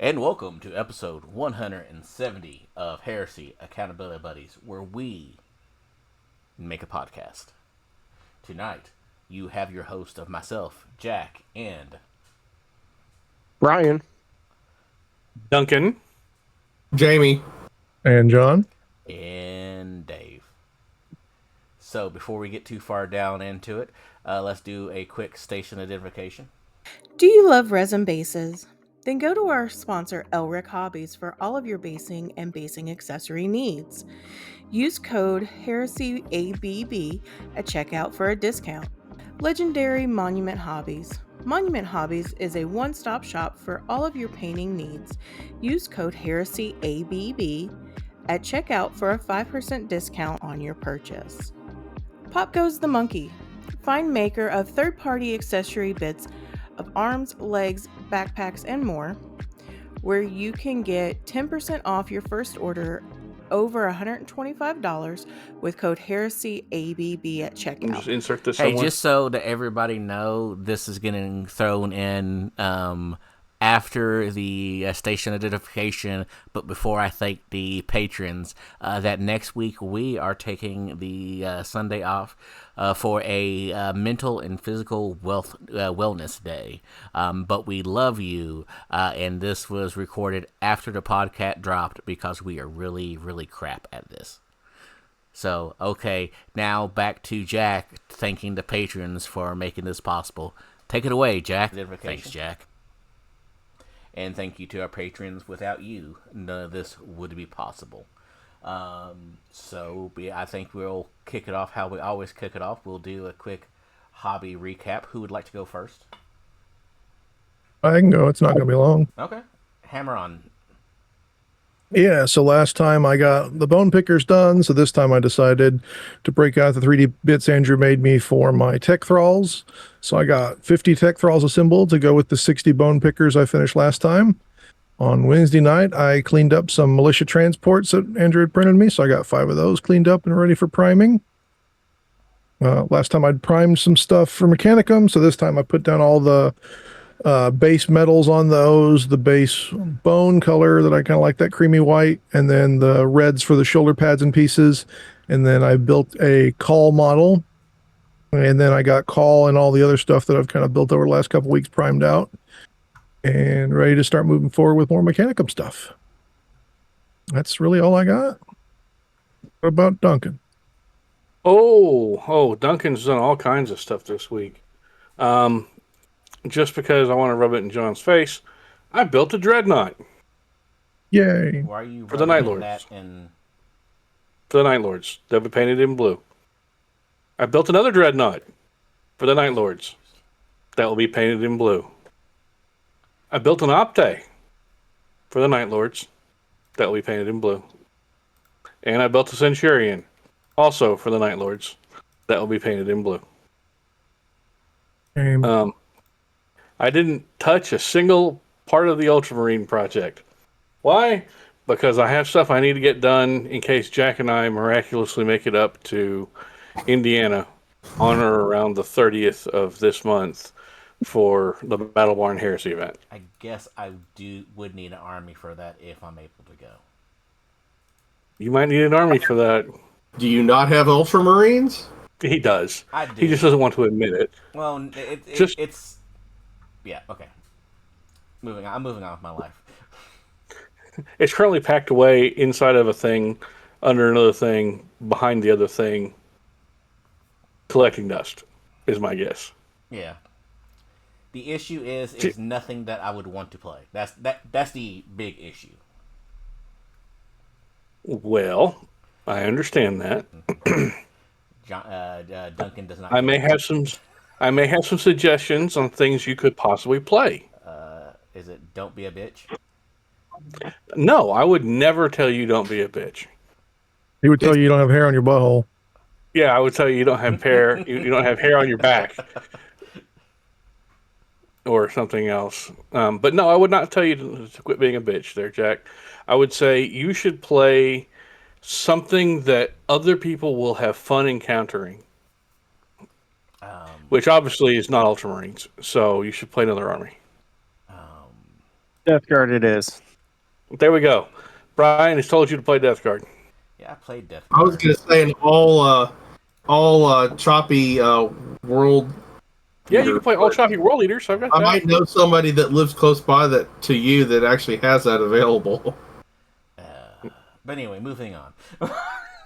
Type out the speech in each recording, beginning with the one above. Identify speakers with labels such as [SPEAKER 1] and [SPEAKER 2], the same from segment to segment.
[SPEAKER 1] And welcome to episode 170 of Heresy Accountability Buddies, where we make a podcast. Tonight, you have your host of myself, Jack, and
[SPEAKER 2] Ryan,
[SPEAKER 3] Duncan,
[SPEAKER 4] Jamie,
[SPEAKER 2] and John,
[SPEAKER 1] and Dave. So before we get too far down into it, let's do a quick station identification.
[SPEAKER 5] Do you love resin bases? Then go to our sponsor, Elric Hobbies, for all of your basing and basing accessory needs. Use code HERESYABB at checkout for a discount. Legendary Monument Hobbies. Monument Hobbies is a one-stop shop for all of your painting needs. Use code HERESYABB at checkout for a 5% discount on your purchase. Pop Goes the Monkey. Find maker of third-party accessory bits of arms, legs, backpacks, and more, where you can get 10% off your first order over $125 with code HERESYABB at checkout.
[SPEAKER 3] just insert this somewhere.
[SPEAKER 1] Hey, just so that everybody know, this is getting thrown in after the station identification, but before I thank the patrons, that next week we are taking the Sunday off for a mental and physical wellness day. But we love you, and this was recorded after the podcast dropped because we are really, really crap at this. So, okay, now back to Jack thanking the patrons for making this possible. Take it away, Jack. Thanks, Jack. And thank you to our patrons. Without you, none of this would be possible. I think we'll kick it off how we always kick it off. We'll do a quick hobby recap. Who would like to go first?
[SPEAKER 2] I can go. It's not going to be long.
[SPEAKER 1] Okay. Hammer on.
[SPEAKER 2] Yeah, so last time I got the bone pickers done, so this time I decided to break out the 3D bits Andrew made me for my tech thralls. So I got 50 tech thralls assembled to go with the 60 bone pickers I finished last time. On Wednesday night, I cleaned up some militia transports that Andrew had printed me, so I got 5 of those cleaned up and ready for priming. Last time I'd primed some stuff for Mechanicum, so this time I put down all the base metals on those, the base bone color that I kind of like, that creamy white, and then the reds for the shoulder pads and pieces. And then I built a Karl model, and then I got Karl and all the other stuff that I've kind of built over the last couple weeks primed out and ready to start moving forward with more Mechanicum stuff. That's really all I got. What about Duncan?
[SPEAKER 3] Duncan's done all kinds of stuff this week. Just because I want to rub it in John's face, I built a dreadnought.
[SPEAKER 2] Yay.
[SPEAKER 1] Why are you
[SPEAKER 3] for the Night Lords? For the Night Lords. They'll be painted in blue. I built another dreadnought for the Night Lords. That will be painted in blue. I built an Opte for the Night Lords. That will be painted in blue. And I built a Centurion, also for the Night Lords. That will be painted in blue. I didn't touch a single part of the Ultramarine project. Why? Because I have stuff I need to get done in case Jack and I miraculously make it up to Indiana on or around the 30th of this month for the Battleborn Heresy event.
[SPEAKER 1] I guess I would need an army for that if I'm able to go.
[SPEAKER 3] You might need an army for that.
[SPEAKER 4] do you not have Ultramarines?
[SPEAKER 3] He does.
[SPEAKER 1] I do.
[SPEAKER 3] He just doesn't want to admit it.
[SPEAKER 1] Well,
[SPEAKER 3] Just-
[SPEAKER 1] it's... Yeah, okay. I'm moving on with my life.
[SPEAKER 3] It's currently packed away inside of a thing, under another thing, behind the other thing, collecting dust, is my guess.
[SPEAKER 1] Yeah. The issue is nothing that I would want to play. That's the big issue.
[SPEAKER 3] Well, I understand that.
[SPEAKER 1] Duncan does not.
[SPEAKER 3] I may have some suggestions on things you could possibly play.
[SPEAKER 1] Is it Don't Be a Bitch?
[SPEAKER 3] No, I would never tell you don't be a bitch.
[SPEAKER 2] He would tell you don't have hair on your butthole.
[SPEAKER 3] Yeah, I would tell you don't have hair. You don't have hair on your back, or something else. But no, I would not tell you to quit being a bitch, there, Jack. I would say you should play something that other people will have fun encountering. Which obviously is not Ultramarines, so you should play another army.
[SPEAKER 6] Death Guard it is.
[SPEAKER 3] There we go. Brian has told you to play Death Guard.
[SPEAKER 1] Yeah, I played Death
[SPEAKER 4] I was
[SPEAKER 1] Guard.
[SPEAKER 4] going to say an all choppy world.
[SPEAKER 3] Yeah, you can play all choppy world eaters. So I've got
[SPEAKER 4] I
[SPEAKER 3] that.
[SPEAKER 4] might know somebody that lives close by that to you that actually has that available.
[SPEAKER 1] But anyway, moving on.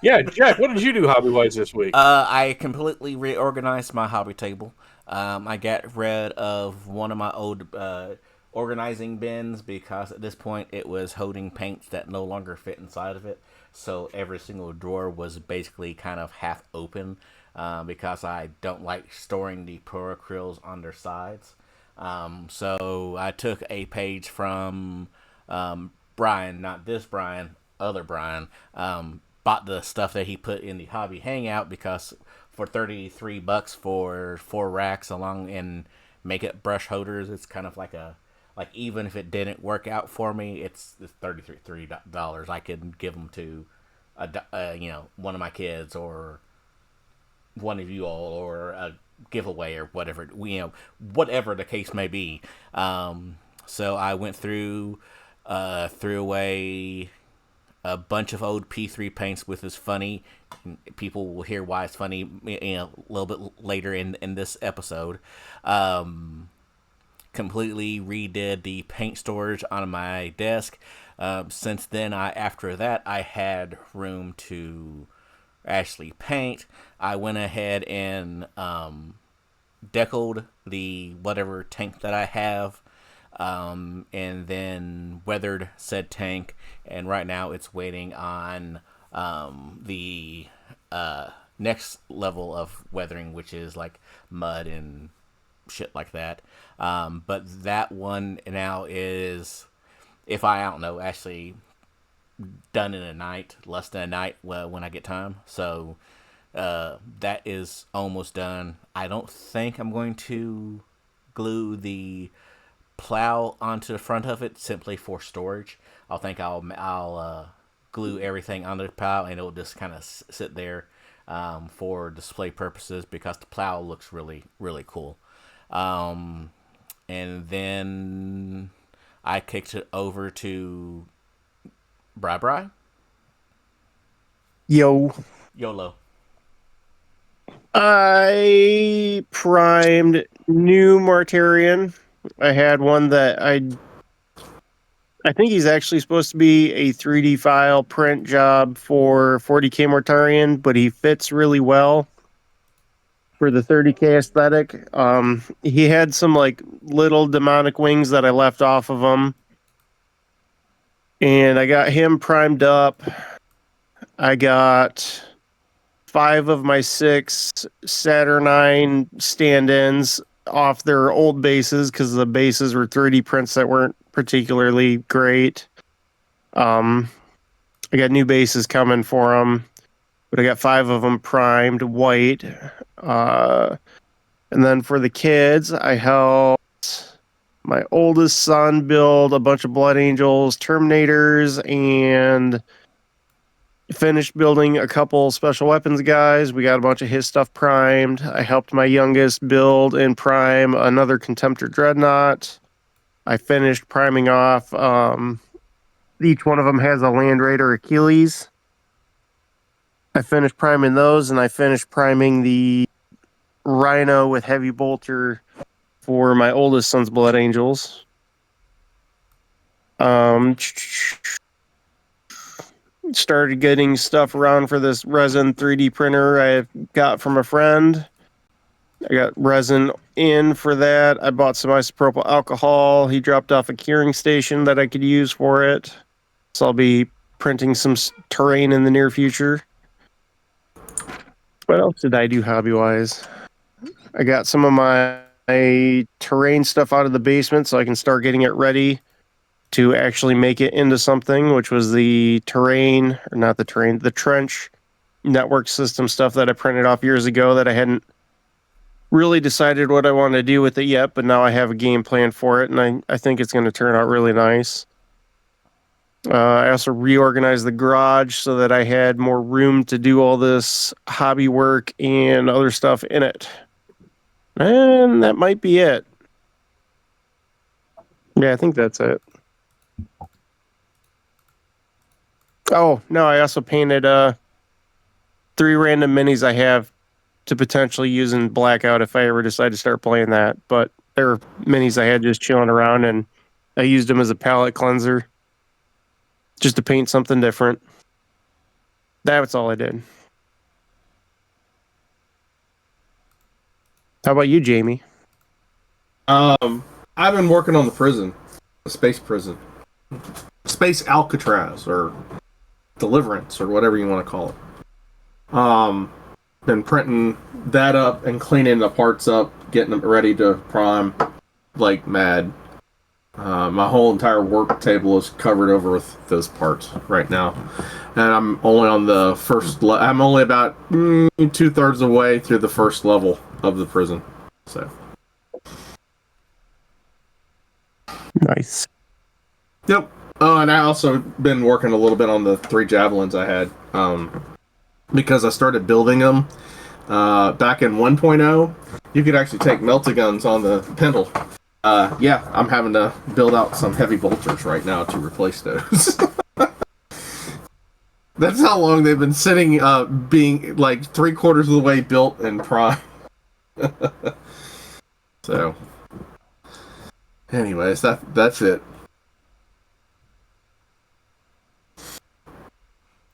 [SPEAKER 3] Yeah, Jack, what did you do hobby-wise this week?
[SPEAKER 1] I completely reorganized my hobby table. I got rid of one of my old organizing bins because at this point it was holding paints that no longer fit inside of it. So every single drawer was basically kind of half open because I don't like storing the pro acryls on their sides. So I took a page from Brian, not this Brian, other Brian. Bought the stuff that he put in the hobby hangout because for $33 for 4 racks along and make it brush holders, it's kind of like even if it didn't work out for me, it's $33. I could give them to one of my kids or one of you all or a giveaway or whatever whatever the case may be. So I went threw away a bunch of old P3 paints, which is funny. People will hear why it's funny a little bit later in this episode. Completely redid the paint storage on my desk. Since then, after that, I had room to actually paint. I went ahead and deckled the whatever tank that I have. And then weathered said tank, and right now it's waiting on the next level of weathering, which is like mud and shit like that. But that one now is, if I don't know, actually done in a night, less than a night when I get time. So that is almost done. I don't think I'm going to glue the plow onto the front of it simply for storage. I'll glue everything onto the plow and it'll just kind of sit there for display purposes because the plow looks really, really cool. And then I kicked it over to Bri. YOLO.
[SPEAKER 6] I primed new Martarian. I had one that I think he's actually supposed to be a 3D file print job for 40K Mortarian, but he fits really well for the 30K aesthetic. He had some like little demonic wings that I left off of him, and I got him primed up. I got 5 of my 6 Saturnine stand-ins off their old bases because the bases were 3D prints that weren't particularly great. I got new bases coming for them, but I got 5 of them primed white. And then for the kids, I helped my oldest son build a bunch of Blood Angels, Terminators, and finished building a couple special weapons guys. We got a bunch of his stuff primed. I helped my youngest build and prime another Contemptor Dreadnought. I finished priming off. Each one of them has a Land Raider Achilles. I finished priming those, and I finished priming the Rhino with Heavy Bolter for my oldest son's Blood Angels. Started getting stuff around for this resin 3D printer I got from a friend. I got resin in for that. I bought some isopropyl alcohol. He dropped off a curing station that I could use for it. So I'll be printing some terrain in the near future. What else did I do hobby-wise? I got some of my terrain stuff out of the basement so I can start getting it ready to actually make it into something, which was the trench network system stuff that I printed off years ago that I hadn't really decided what I want to do with it yet, but now I have a game plan for it, and I think it's going to turn out really nice. I also reorganized the garage so that I had more room to do all this hobby work and other stuff in it. And that might be it. Yeah, I think that's it. Oh, no, I also painted 3 random minis I have to potentially use in Blackout if I ever decide to start playing that. But there were minis I had just chilling around, and I used them as a palette cleanser just to paint something different. That's all I did. How about you, Jamie?
[SPEAKER 4] I've been working on the space prison, space Alcatraz or Deliverance or whatever you want to call it. Been printing that up and cleaning the parts up, getting them ready to prime like mad. My whole entire work table is covered over with those parts right now, and I'm only on the first. I'm only about 2/3 of the way through the first level of the prison. So.
[SPEAKER 6] Nice.
[SPEAKER 4] Yep. Oh, and I also been working a little bit on the 3 javelins I had, because I started building them back in 1.0. You could actually take melta-guns on the Pendle. Yeah, I'm having to build out some heavy bolters right now to replace those. That's how long they've been sitting, being like 3/4 of the way built and prime. So, anyways, that's it.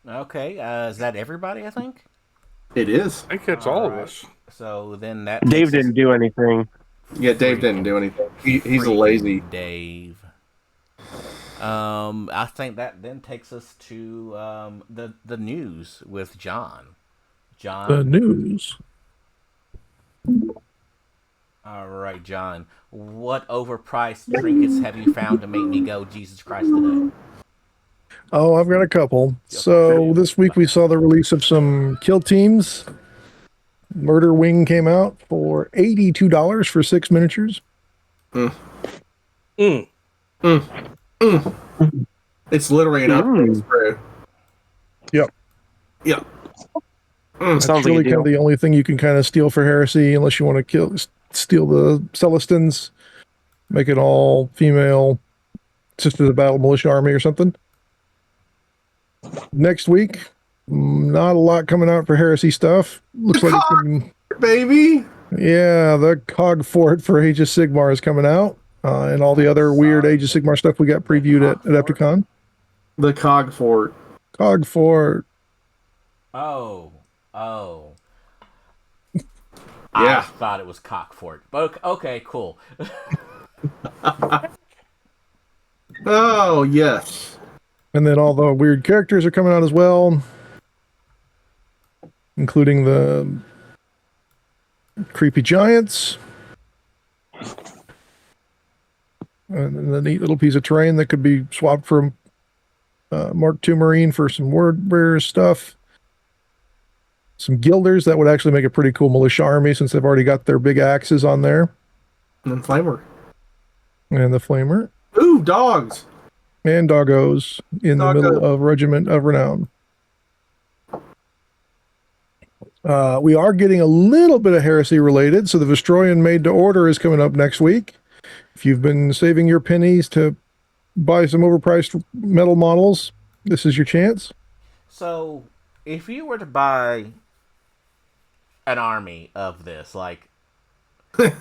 [SPEAKER 1] Okay, is that everybody, I think?
[SPEAKER 4] It is.
[SPEAKER 3] I think that's all of us.
[SPEAKER 1] So then that
[SPEAKER 6] Dave
[SPEAKER 1] takes us-
[SPEAKER 6] didn't do anything.
[SPEAKER 4] Yeah, Dave didn't do anything. He's a lazy.
[SPEAKER 1] Dave. I think that then takes us to the news with John. John.
[SPEAKER 2] The news.
[SPEAKER 1] All right, John. What overpriced trinkets have you found to make me go Jesus Christ today?
[SPEAKER 2] Oh, I've got a couple. So this week we saw the release of some kill teams. Murder Wing came out for $82 for 6 miniatures.
[SPEAKER 4] It's literally an upgrade spray.
[SPEAKER 2] Yep.
[SPEAKER 4] Yep.
[SPEAKER 2] That's
[SPEAKER 6] Sounds like
[SPEAKER 2] really
[SPEAKER 6] a
[SPEAKER 2] kind
[SPEAKER 6] deal.
[SPEAKER 2] of the only thing you can kind of steal for Heresy, unless you want to steal the Celestins, make it all female, Sisters of Battle Militia Army or something. Next week, not a lot coming out for Heresy stuff. Looks like it's been,
[SPEAKER 4] Baby.
[SPEAKER 2] yeah, the Cog Fort for Age of Sigmar is coming out, and all the other weird Age of Sigmar stuff we got previewed at Adepticon.
[SPEAKER 4] The Cog Fort.
[SPEAKER 2] Cog Fort.
[SPEAKER 1] Oh.
[SPEAKER 4] Yeah.
[SPEAKER 1] I thought it was Cockfort. But okay, cool.
[SPEAKER 4] Oh, yes.
[SPEAKER 2] And then all the weird characters are coming out as well, including the creepy giants. And then the neat little piece of terrain that could be swapped from Mark II Marine for some word bearer stuff. Some guilders that would actually make a pretty cool militia army since they've already got their big axes on there.
[SPEAKER 4] And then Flamer.
[SPEAKER 2] And the flamer.
[SPEAKER 4] Ooh, dogs.
[SPEAKER 2] And doggos in the middle of Regiment of Renown. We are getting a little bit of Heresy related. So the Vestroyan Made to Order is coming up next week. If you've been saving your pennies to buy some overpriced metal models, this is your chance.
[SPEAKER 1] So, if you were to buy an army of this, like a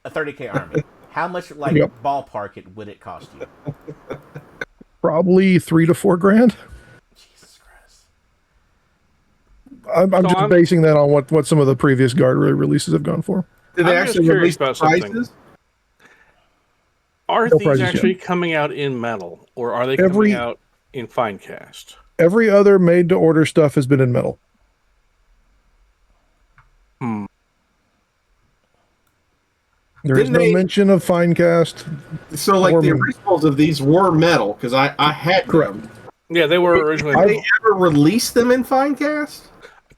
[SPEAKER 1] 30K army, how much ballpark would it cost you?
[SPEAKER 2] Probably $3,000 to $4,000.
[SPEAKER 1] Jesus Christ!
[SPEAKER 2] I'm just basing that on what some of the previous Guard releases have gone for.
[SPEAKER 4] Did they
[SPEAKER 3] I'm just
[SPEAKER 4] actually
[SPEAKER 3] curious
[SPEAKER 4] release
[SPEAKER 3] about
[SPEAKER 4] prices?
[SPEAKER 3] something. Are
[SPEAKER 2] No
[SPEAKER 3] these
[SPEAKER 2] prices
[SPEAKER 3] actually
[SPEAKER 2] yet.
[SPEAKER 3] coming out in metal, or are they coming out in fine cast?
[SPEAKER 2] Every other Made to Order stuff has been in metal. There is
[SPEAKER 4] Didn't
[SPEAKER 2] no
[SPEAKER 4] they-
[SPEAKER 2] mention of fine cast.
[SPEAKER 4] So, like,
[SPEAKER 2] Or
[SPEAKER 4] the
[SPEAKER 2] metal.
[SPEAKER 4] originals of these were metal, because I had
[SPEAKER 2] Correct.
[SPEAKER 4] them.
[SPEAKER 3] Yeah, they were originally.
[SPEAKER 4] Did they ever release them in fine cast?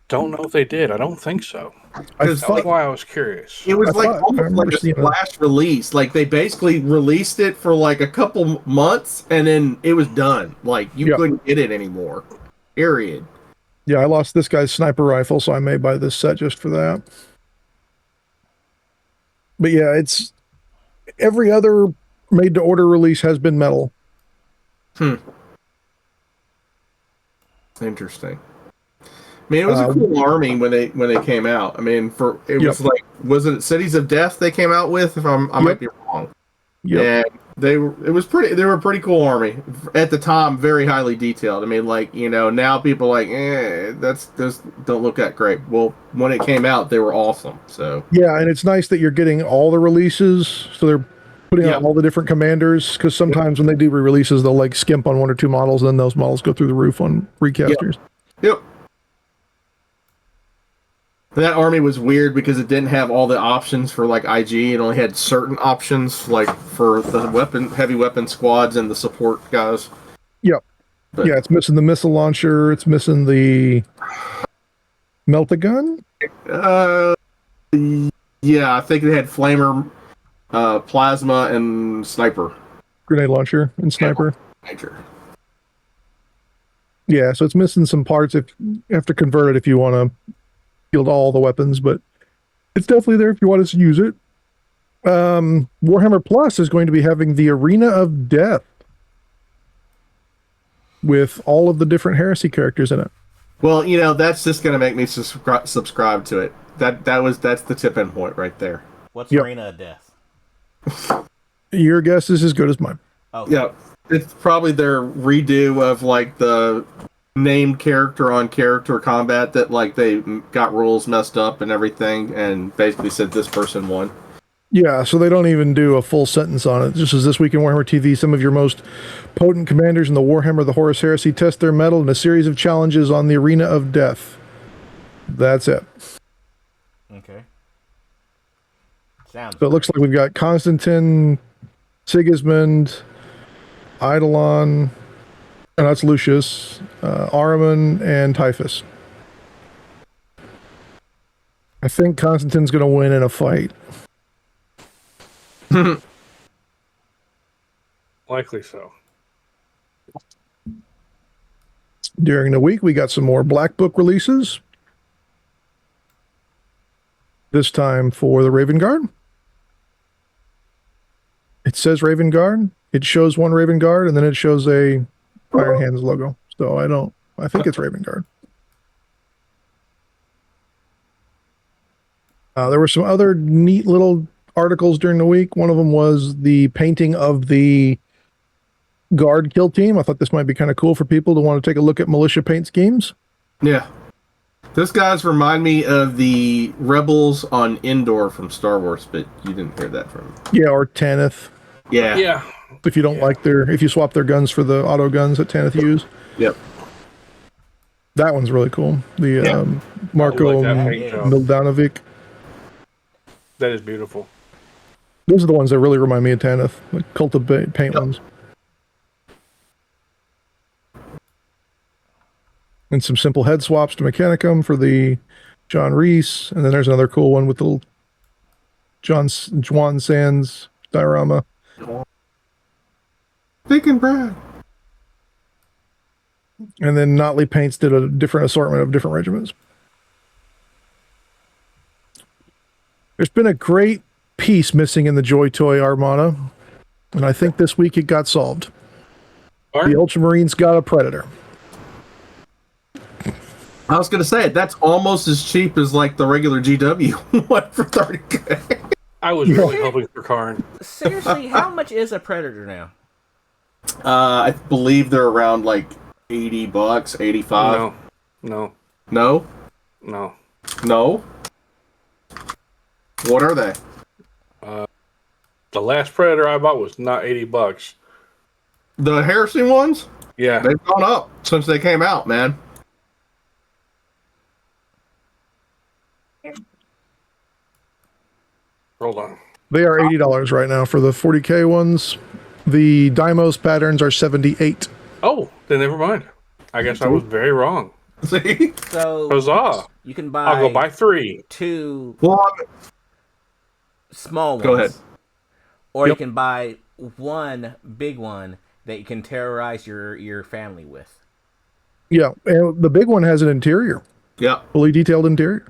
[SPEAKER 3] Don't know if they did. I don't think so.
[SPEAKER 2] I
[SPEAKER 4] Because
[SPEAKER 3] That's
[SPEAKER 2] thought,
[SPEAKER 3] why I was curious.
[SPEAKER 4] it was
[SPEAKER 2] I
[SPEAKER 4] like
[SPEAKER 2] thought- I
[SPEAKER 4] almost
[SPEAKER 2] remember
[SPEAKER 4] like a
[SPEAKER 2] seeing it.
[SPEAKER 4] splash release. Like, they basically released it for like a couple months, and then it was done. Like, you
[SPEAKER 2] Yeah.
[SPEAKER 4] couldn't get it anymore. Period.
[SPEAKER 2] yeah, I lost this guy's sniper rifle, so I may buy this set just for that. But yeah, it's every other made to order release has been metal.
[SPEAKER 4] Interesting. I mean, it was a cool army when they came out. I mean, was like, wasn't it Cities of Death they came out with? If I might be wrong.
[SPEAKER 2] Yep.
[SPEAKER 4] And they were a pretty cool army at the time, very highly detailed. I mean, like, now people are like, those don't look that great. Well, when it came out, they were awesome. So
[SPEAKER 2] yeah, and it's nice that you're getting all the releases. So they're putting out all the different commanders, because sometimes when they do re-releases, they'll like skimp on one or two models, and then those models go through the roof on recasters.
[SPEAKER 4] Yep. That army was weird because it didn't have all the options for like IG. It only had certain options, like for the heavy weapon squads and the support guys.
[SPEAKER 2] Yep.
[SPEAKER 4] But,
[SPEAKER 2] yeah, it's missing the missile launcher. It's missing the melt-a-gun.
[SPEAKER 4] Yeah, I think they had flamer, plasma, and sniper.
[SPEAKER 2] Grenade launcher and sniper.
[SPEAKER 4] Major.
[SPEAKER 2] Yeah, so it's missing some parts. If you have to convert it if you want to field all the weapons, but it's definitely there if you want to use it. Warhammer Plus is going to be having the Arena of Death with all of the different Heresy characters in it.
[SPEAKER 4] Well, that's just going to make me subscribe to it. That's the tipping point right there.
[SPEAKER 1] What's Arena of Death?
[SPEAKER 2] Your guess is as good as mine.
[SPEAKER 1] Oh,
[SPEAKER 4] yeah, it's probably their redo of like the named character combat that like they got rules messed up and everything, and basically said this person won.
[SPEAKER 2] Yeah, so they don't even do a full sentence on it. Just as this week in Warhammer TV, some of your most potent commanders in the Warhammer the Horus Heresy test their mettle in a series of challenges on the Arena of Death. That's it.
[SPEAKER 1] Okay. Sounds
[SPEAKER 2] So it looks like we've got Constantine, Sigismund, Eidolon, and that's Lucius, Ahriman, and Typhus. I think Constantine's going to win in a fight.
[SPEAKER 3] Likely so.
[SPEAKER 2] During the week, we got some more Black Book releases. This time for the Raven Guard. It says Raven Guard. It shows one Raven Guard, and then it shows a Iron Hands logo. So I think it's Raven Guard. There were some other neat little articles during the week. One of them was the painting of the Guard kill team. I thought this might be kind of cool for people to want to take a look at militia paint schemes.
[SPEAKER 4] Yeah. Those guys remind me of the Rebels on Endor from Star Wars, but you didn't hear that from me.
[SPEAKER 2] Yeah, or Tanith.
[SPEAKER 4] Yeah.
[SPEAKER 3] Yeah.
[SPEAKER 2] If you don't like if you swap their guns for the auto guns that Tanith use.
[SPEAKER 4] Yep.
[SPEAKER 2] That one's really cool. The Marco Mildanovic.
[SPEAKER 3] That is beautiful.
[SPEAKER 2] Those are the ones that really remind me of Tanith, like Cult of Paint ones. And some simple head swaps to Mechanicum for the John Reese. And then there's another cool one with the Juan Sands diorama.
[SPEAKER 4] Thick and Brad.
[SPEAKER 2] And then Notley Paints did a different assortment of different regiments. There's been a great piece missing in the Joy Toy Armada, and I think this week it got solved. The Ultramarines got a Predator.
[SPEAKER 4] I was going to say, that's almost as cheap as like the regular GW one for 30K.
[SPEAKER 3] I was really hoping for Karn.
[SPEAKER 1] Seriously, how much is a Predator now?
[SPEAKER 4] I believe they're around like $80, 85.
[SPEAKER 3] No.
[SPEAKER 4] No?
[SPEAKER 3] No.
[SPEAKER 4] No? What are they?
[SPEAKER 3] The last Predator I bought was not $80.
[SPEAKER 4] The Heresy ones?
[SPEAKER 3] Yeah.
[SPEAKER 4] They've gone up since they came out, man.
[SPEAKER 3] Hold on.
[SPEAKER 2] They are $80 right now for the 40K ones. The Deimos patterns are $78.
[SPEAKER 3] Oh, then never mind. I guess I was very wrong.
[SPEAKER 4] See?
[SPEAKER 1] So
[SPEAKER 3] Huzzah!
[SPEAKER 1] you can buy.
[SPEAKER 3] I'll go buy 3.
[SPEAKER 1] 2 small ones.
[SPEAKER 4] Go ahead.
[SPEAKER 1] Or you can buy 1 big one that you can terrorize your family with.
[SPEAKER 2] Yeah, and the big one has an interior.
[SPEAKER 4] Yeah.
[SPEAKER 2] Fully detailed interior.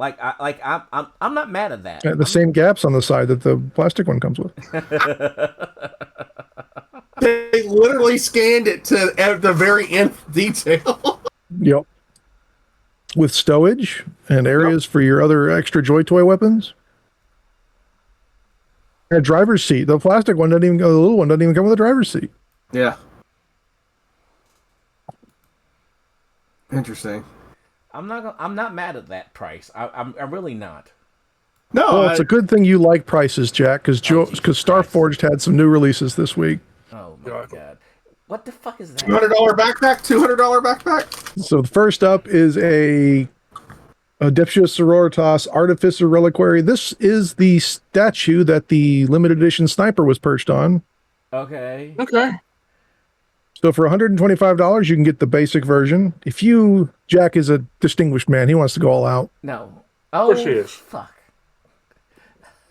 [SPEAKER 1] I'm not mad at that.
[SPEAKER 2] The same gaps on the side that the plastic one comes with.
[SPEAKER 4] They literally scanned it to the very nth detail.
[SPEAKER 2] Yep. With stowage and areas for your other extra Joy Toy weapons. A driver's seat. The plastic one doesn't even go. The little one doesn't even come with a driver's seat.
[SPEAKER 4] Yeah. Interesting.
[SPEAKER 1] I'm not mad at that price. I'm really not.
[SPEAKER 4] No,
[SPEAKER 2] Well, it's a good thing you like prices, Jack, because Starforged had some new releases this week.
[SPEAKER 1] Oh my god. What the fuck is that?
[SPEAKER 4] $200 backpack. $200 backpack.
[SPEAKER 2] So the first up is a Adeptus Sororitas Artificer Reliquary. This is the statue that the limited edition sniper was perched on.
[SPEAKER 1] Okay.
[SPEAKER 3] Okay.
[SPEAKER 2] So for $125, you can get the basic version. If Jack is a distinguished man, he wants to go all out.
[SPEAKER 1] No.
[SPEAKER 3] Of course he is.
[SPEAKER 1] Fuck.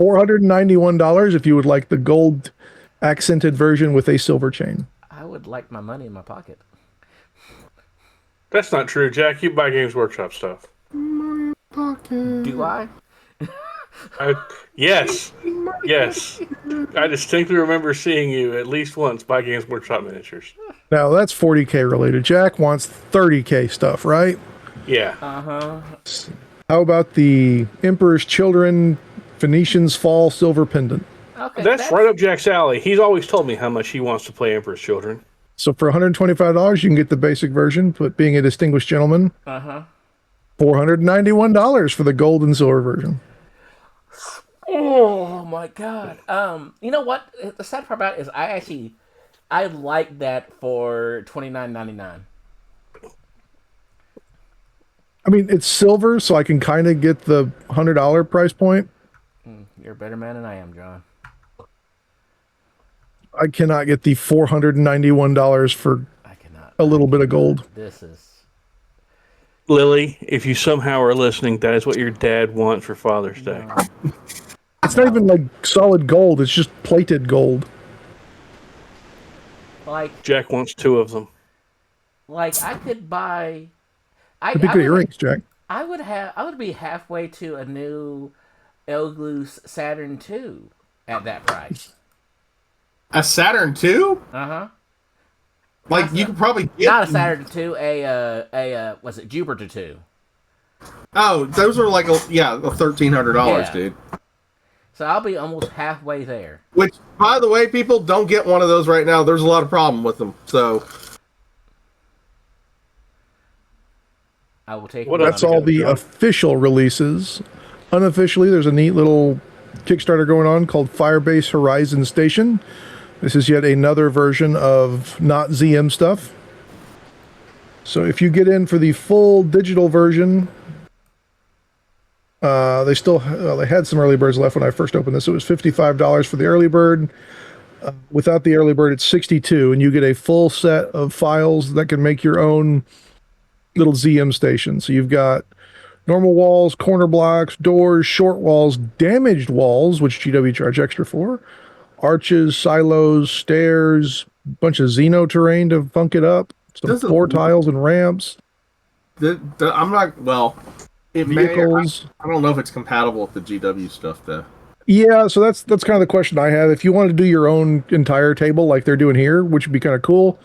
[SPEAKER 2] $491 if you would like the gold accented version with a silver chain.
[SPEAKER 1] I would like my money in my pocket.
[SPEAKER 3] That's not true, Jack. You buy Games Workshop stuff.
[SPEAKER 1] Do I?
[SPEAKER 3] Yes. I distinctly remember seeing you at least once buy Games Workshop miniatures.
[SPEAKER 2] Now that's 40K related. Jack wants 30K stuff, right?
[SPEAKER 3] Yeah.
[SPEAKER 1] Uh-huh.
[SPEAKER 2] How about the Emperor's Children Phoenician's Fall silver pendant?
[SPEAKER 1] Okay.
[SPEAKER 3] That's right up Jack's alley. He's always told me how much he wants to play Emperor's Children.
[SPEAKER 2] So for $125, you can get the basic version, but being a distinguished gentleman,
[SPEAKER 1] Uh-huh.
[SPEAKER 2] $491 for the gold and silver version.
[SPEAKER 1] Oh my god. You know what? The sad part about it is I like that for $29.99.
[SPEAKER 2] I mean, it's silver, so I can kind of get the $100 price point.
[SPEAKER 1] You're a better man than I am, John.
[SPEAKER 2] I cannot get the $491 for
[SPEAKER 1] I cannot.
[SPEAKER 2] a little bit of gold.
[SPEAKER 1] This is
[SPEAKER 3] Lily, if you somehow are listening, that is what your dad wants for Father's Day.
[SPEAKER 2] It's not even like solid gold. It's just plated gold.
[SPEAKER 1] like
[SPEAKER 3] Jack wants 2 of them.
[SPEAKER 1] I could buy.
[SPEAKER 2] Could be good earrings, Jack.
[SPEAKER 1] I would be halfway to a new Elglus Saturn II at that price.
[SPEAKER 4] A Saturn II?
[SPEAKER 1] Uh-huh.
[SPEAKER 4] Like, you could probably get...
[SPEAKER 1] Not a Saturn II, was it Jupiter 2?
[SPEAKER 4] Oh, those are like, $1,300,
[SPEAKER 1] Yeah.
[SPEAKER 4] dude.
[SPEAKER 1] So I'll be almost halfway there.
[SPEAKER 4] Which, by the way, people, don't get one of those right now. There's a lot of problem with them, so...
[SPEAKER 1] I will take.
[SPEAKER 2] That's all the official releases. Unofficially, there's a neat little Kickstarter going on called Firebase Horizon Station. This is yet another version of not ZM stuff. So if you get in for the full digital version, they had some early birds left when I first opened this. It was $55 for the early bird. Without the early bird, it's $62, and you get a full set of files that can make your own little ZM station. So you've got normal walls, corner blocks, doors, short walls, damaged walls, which GW charge extra for, arches, silos, stairs, bunch of Xeno terrain to funk it up, some floor tiles and ramps.
[SPEAKER 4] I'm not, well, it
[SPEAKER 2] vehicles.
[SPEAKER 4] I don't know if it's compatible with the GW stuff, though.
[SPEAKER 2] Yeah, so that's kind of the question I have. If you want to do your own entire table like they're doing here, which would be kind of cool,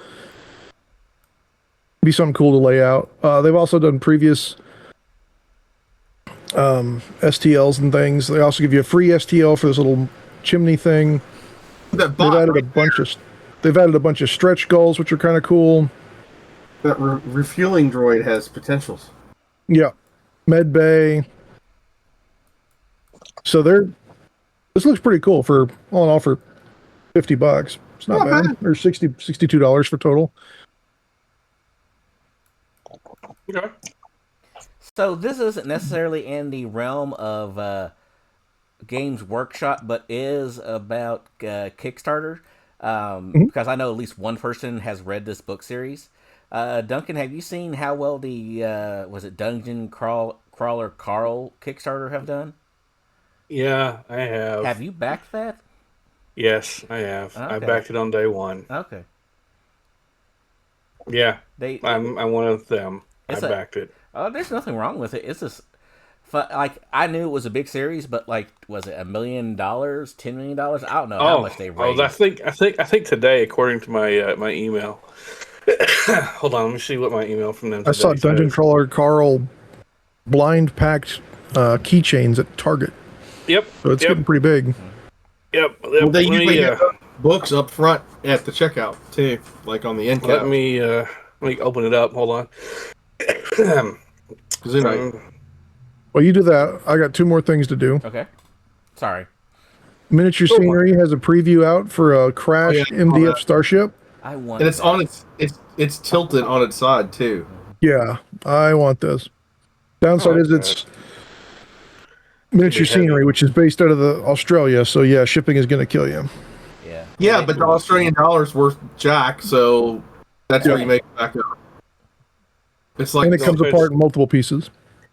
[SPEAKER 2] be something cool to lay out. They've also done previous STLs and things. They also give you a free STL for this little chimney thing. They've added a bunch of stretch goals, which are kind of cool.
[SPEAKER 4] That refueling droid has potentials.
[SPEAKER 2] Yeah, med bay. So this looks pretty cool for all in all for $50. It's not bad. Or $62 for total.
[SPEAKER 3] Okay.
[SPEAKER 1] So this isn't necessarily in the realm of Games Workshop, but is about Kickstarter. Because I know at least one person has read this book series. Duncan, have you seen how well the was it Dungeon Crawler Karl Kickstarter have done?
[SPEAKER 3] Yeah, I have.
[SPEAKER 1] Have you backed that?
[SPEAKER 3] Yes, I have.
[SPEAKER 1] Okay.
[SPEAKER 3] I backed it on day one.
[SPEAKER 1] Okay.
[SPEAKER 3] Yeah, I'm one of them. I backed it.
[SPEAKER 1] Oh, there's nothing wrong with it. It's just like I knew it was a big series, but like, was it $1 million, $10 million? I don't know how much they raised.
[SPEAKER 3] I think today, according to my my email. Hold on, let me see what my email from them today
[SPEAKER 2] I saw Dungeon
[SPEAKER 3] says.
[SPEAKER 2] Crawler Karl blind packed keychains at Target.
[SPEAKER 3] Yep.
[SPEAKER 2] So it's getting pretty big.
[SPEAKER 3] Yep.
[SPEAKER 4] Well, they usually have books up front at the checkout too, like on the end cap.
[SPEAKER 3] Let me open it up. Hold on.
[SPEAKER 2] Well, you do that. I got 2 more things to do.
[SPEAKER 1] Okay. Sorry.
[SPEAKER 2] Miniature Scenery has a preview out for a crashed MDF starship.
[SPEAKER 1] I want.
[SPEAKER 4] And it's on it's tilted on its side too.
[SPEAKER 2] Yeah, I want this. Downside is it's Miniature Scenery, which is based out of Australia, so yeah, shipping is going to kill you.
[SPEAKER 1] Yeah.
[SPEAKER 4] Yeah, but the Australian dollar's worth jack, so that's where you make it back up. It's like,
[SPEAKER 2] and it comes apart in multiple pieces.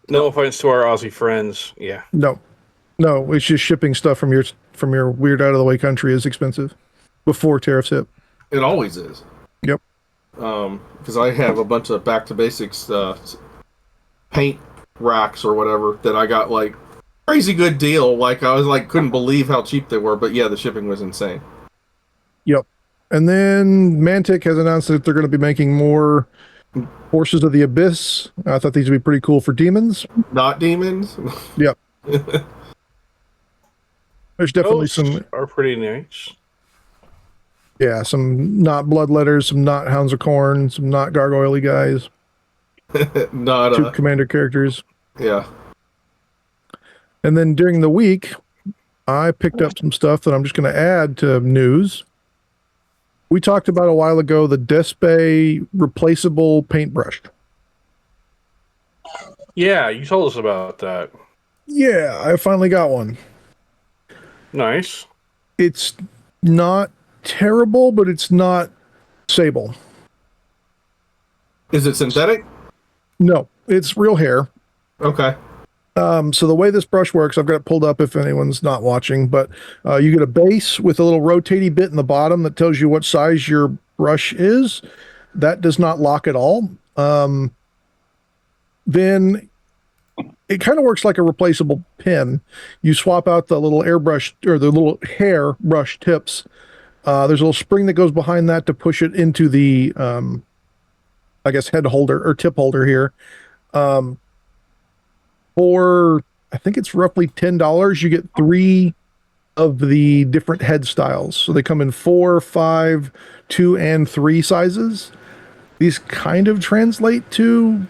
[SPEAKER 3] No offense to our Aussie friends. Yeah.
[SPEAKER 2] No, it's just shipping stuff from your weird out of the way country is expensive before tariffs hit.
[SPEAKER 4] It always is.
[SPEAKER 2] Yep.
[SPEAKER 4] Because I have a bunch of back to basics paint racks or whatever that I got like crazy good deal. Like I was like couldn't believe how cheap they were, but yeah, the shipping was insane.
[SPEAKER 2] Yep. And then Mantic has announced that they're going to be making more Forces of the Abyss. I thought these would be pretty cool for demons.
[SPEAKER 4] Not demons.
[SPEAKER 2] Yep. There's definitely some
[SPEAKER 3] are pretty nice.
[SPEAKER 2] Yeah, some not bloodletters, some not Hounds of Corn, some not gargoyle guys.
[SPEAKER 4] Not
[SPEAKER 2] 2 commander characters.
[SPEAKER 4] Yeah.
[SPEAKER 2] And then during the week, I picked up some stuff that I'm just going to add to news. We talked about a while ago the Despae replaceable paintbrush.
[SPEAKER 3] Yeah, you told us about that.
[SPEAKER 2] Yeah, I finally got one.
[SPEAKER 3] Nice.
[SPEAKER 2] It's not terrible, but it's not sable.
[SPEAKER 4] Is it synthetic?
[SPEAKER 2] No, it's real hair.
[SPEAKER 4] Okay.
[SPEAKER 2] So the way this brush works, I've got it pulled up if anyone's not watching, but you get a base with a little rotating bit in the bottom that tells you what size your brush is. That does not lock at all. Then it kind of works like a replaceable pen. You swap out the little airbrush or the little hair brush tips. There's a little spring that goes behind that to push it into the, I guess, head holder or tip holder here. For I think it's roughly $10, you get 3 of the different head styles. So they come in 4, 5, 2, and 3 sizes. These kind of translate to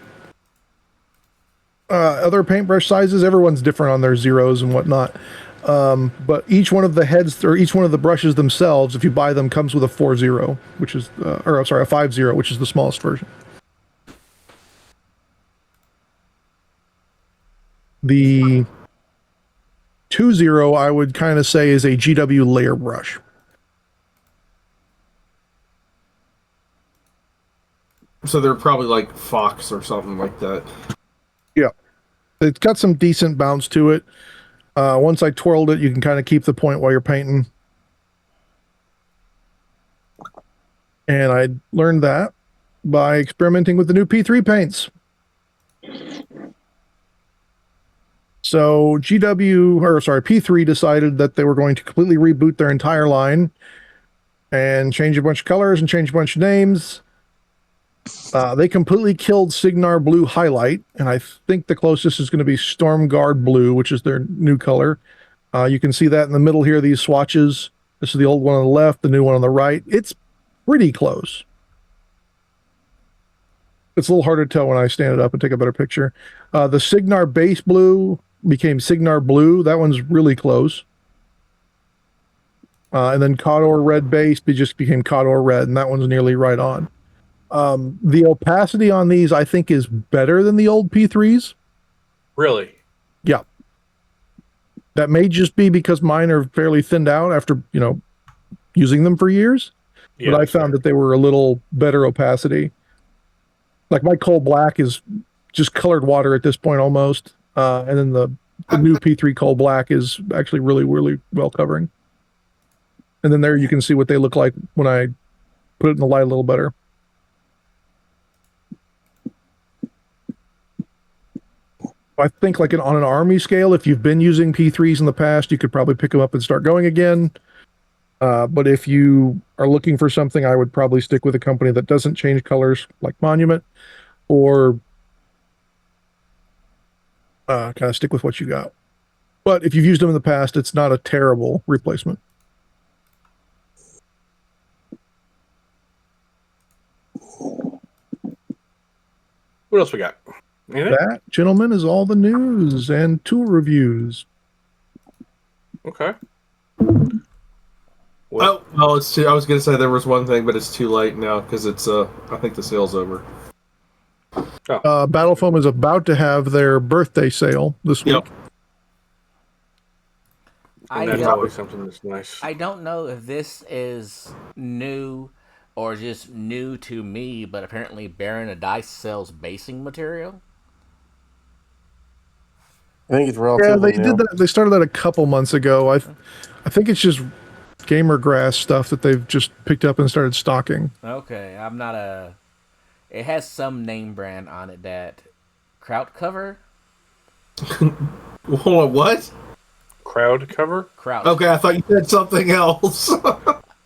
[SPEAKER 2] other paintbrush sizes. Everyone's different on their zeros and whatnot. But each one of the heads or each one of the brushes themselves, if you buy them, comes with a 4-0, which is, a 5-0, which is the smallest version. The 2-0, I would kind of say, is a GW layer brush.
[SPEAKER 4] So they're probably like Fox or something like that.
[SPEAKER 2] Yeah. It's got some decent bounce to it. Once I twirled it, you can kind of keep the point while you're painting. And I learned that by experimenting with the new P3 paints. So P3 decided that they were going to completely reboot their entire line and change a bunch of colors and change a bunch of names. They completely killed Signar Blue Highlight, and I think the closest is going to be Stormguard Blue, which is their new color. You can see that in the middle here, these swatches. This is the old one on the left, the new one on the right. It's pretty close. It's a little harder to tell when I stand it up and take a better picture. The Signar Base Blue became Signar Blue. That one's really close. And then Cawdor Red Base just became Cawdor Red, and that one's nearly right on. The opacity on these, I think, is better than the old P3s.
[SPEAKER 3] Really?
[SPEAKER 2] Yeah. That may just be because mine are fairly thinned out after, using them for years. Yeah, but I found that they were a little better opacity. Like my coal black is just colored water at this point almost. And then the new P3 coal black is actually really, really well covering. And then there you can see what they look like when I put it in the light a little better. I think like on an army scale, if you've been using P3s in the past, you could probably pick them up and start going again. But if you are looking for something, I would probably stick with a company that doesn't change colors like Monument, or kind of stick with what you got. But if you've used them in the past, it's not a terrible replacement.
[SPEAKER 3] What else we got? Anything?
[SPEAKER 2] That, gentlemen, is all the news and tool reviews.
[SPEAKER 3] Okay.
[SPEAKER 4] Oh, well, it's too. I was gonna say there was one thing, but it's too late now because it's. I think the sale's over.
[SPEAKER 2] Battle Foam is about to have their birthday sale this week.
[SPEAKER 4] Yep.
[SPEAKER 3] And that's always something that's nice.
[SPEAKER 1] I don't know if this is new or just new to me, but apparently Baron of Dice sells basing material.
[SPEAKER 6] I think it's relatively
[SPEAKER 2] Yeah, they did that. They started that a couple months ago. I think it's just gamer grass stuff that they've just picked up and started stocking.
[SPEAKER 1] Okay, I'm not a... It has some name brand on it that... Kraut cover?
[SPEAKER 4] Hold on, what?
[SPEAKER 3] Crowd cover?
[SPEAKER 1] Kraut.
[SPEAKER 4] Okay, I thought you said something else.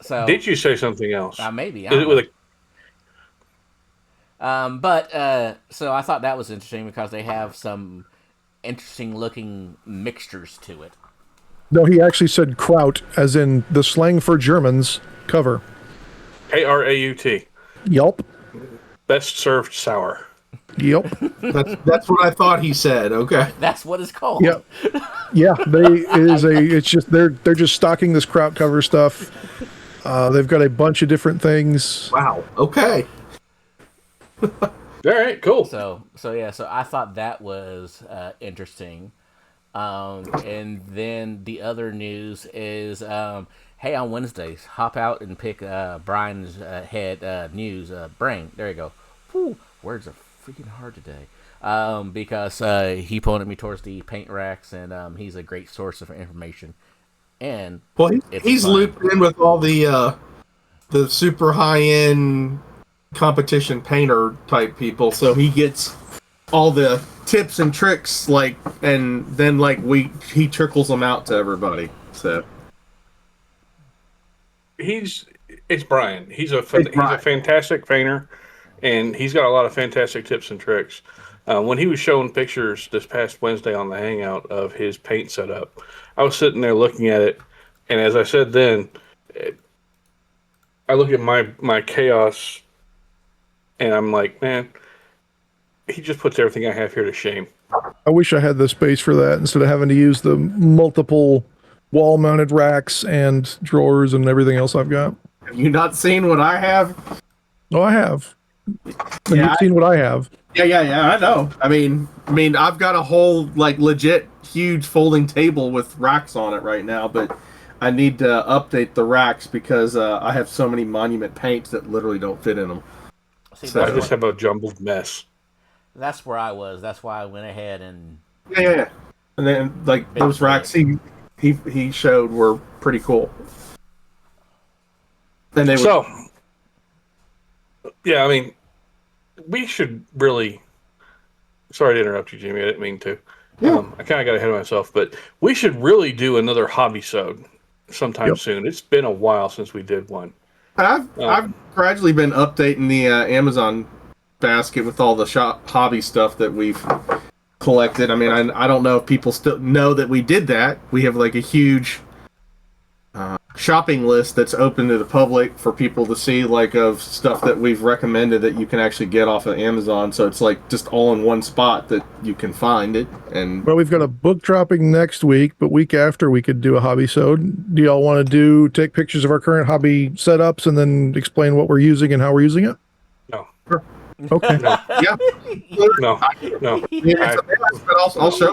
[SPEAKER 1] So,
[SPEAKER 3] Did you say something else?
[SPEAKER 1] maybe.
[SPEAKER 3] Is it with
[SPEAKER 1] a... So I thought that was interesting because they have some interesting looking mixtures to it.
[SPEAKER 2] No, he actually said kraut, as in the slang for Germans, cover.
[SPEAKER 3] Kraut?
[SPEAKER 2] Yelp.
[SPEAKER 3] Best served sour.
[SPEAKER 2] Yep.
[SPEAKER 4] That's what I thought he said. Okay.
[SPEAKER 1] That's what it's called.
[SPEAKER 2] Yep. Yeah, it's just they're just stocking this kraut cover stuff. They've got a bunch of different things.
[SPEAKER 4] Wow. Okay.
[SPEAKER 3] All right, cool.
[SPEAKER 1] So I thought that was interesting. And then the other news is, hey, on Wednesdays, hop out and pick Brian's head news brain. There you go. Whew, words are freaking hard today. Because he pointed me towards the paint racks, and he's a great source of information. And
[SPEAKER 4] well, he's looped in with all the super high end competition painter type people, so he gets all the tips and tricks, and then he trickles them out to everybody. So
[SPEAKER 3] it's Brian. He's a fantastic painter, and he's got a lot of fantastic tips and tricks. When he was showing pictures this past Wednesday on the Hangout of his paint setup, I was sitting there looking at it, and as I said then, I look at my chaos, and I'm like, man, he just puts everything I have here to shame.
[SPEAKER 2] I wish I had the space for that instead of having to use the multiple wall-mounted racks and drawers and everything else I've got.
[SPEAKER 4] Have you not seen what I have?
[SPEAKER 2] Oh, I have. And
[SPEAKER 4] Yeah,
[SPEAKER 2] you've seen what I have.
[SPEAKER 4] Yeah, I know. I mean, I've got a whole legit huge folding table with racks on it right now, but I need to update the racks because I have so many Monument paints that literally don't fit in them.
[SPEAKER 3] So I just have a jumbled mess.
[SPEAKER 1] That's where I was. That's why I went ahead and...
[SPEAKER 4] Yeah. And then, those racks he showed were pretty cool. And
[SPEAKER 3] yeah, I mean, we should really... Sorry to interrupt you, Jimmy. I didn't mean to.
[SPEAKER 4] Yeah.
[SPEAKER 3] I kind of got ahead of myself, but we should really do another hobby-sode sometime soon. It's been a while since we did one.
[SPEAKER 4] I've gradually been updating the Amazon basket with all the hobby stuff that we've collected. I mean, I don't know if people still know that we did that. We have a huge shopping list that's open to the public for people to see, of stuff that we've recommended that you can actually get off of Amazon. So it's just all in one spot that you can find it. And
[SPEAKER 2] Well, we've got a book dropping next week, but week after we could do a hobby sode. Do y'all want to take pictures of our current hobby setups and then explain what we're using and how we're using it?
[SPEAKER 3] No.
[SPEAKER 2] Okay.
[SPEAKER 4] yeah,
[SPEAKER 3] No.
[SPEAKER 4] But I'll show.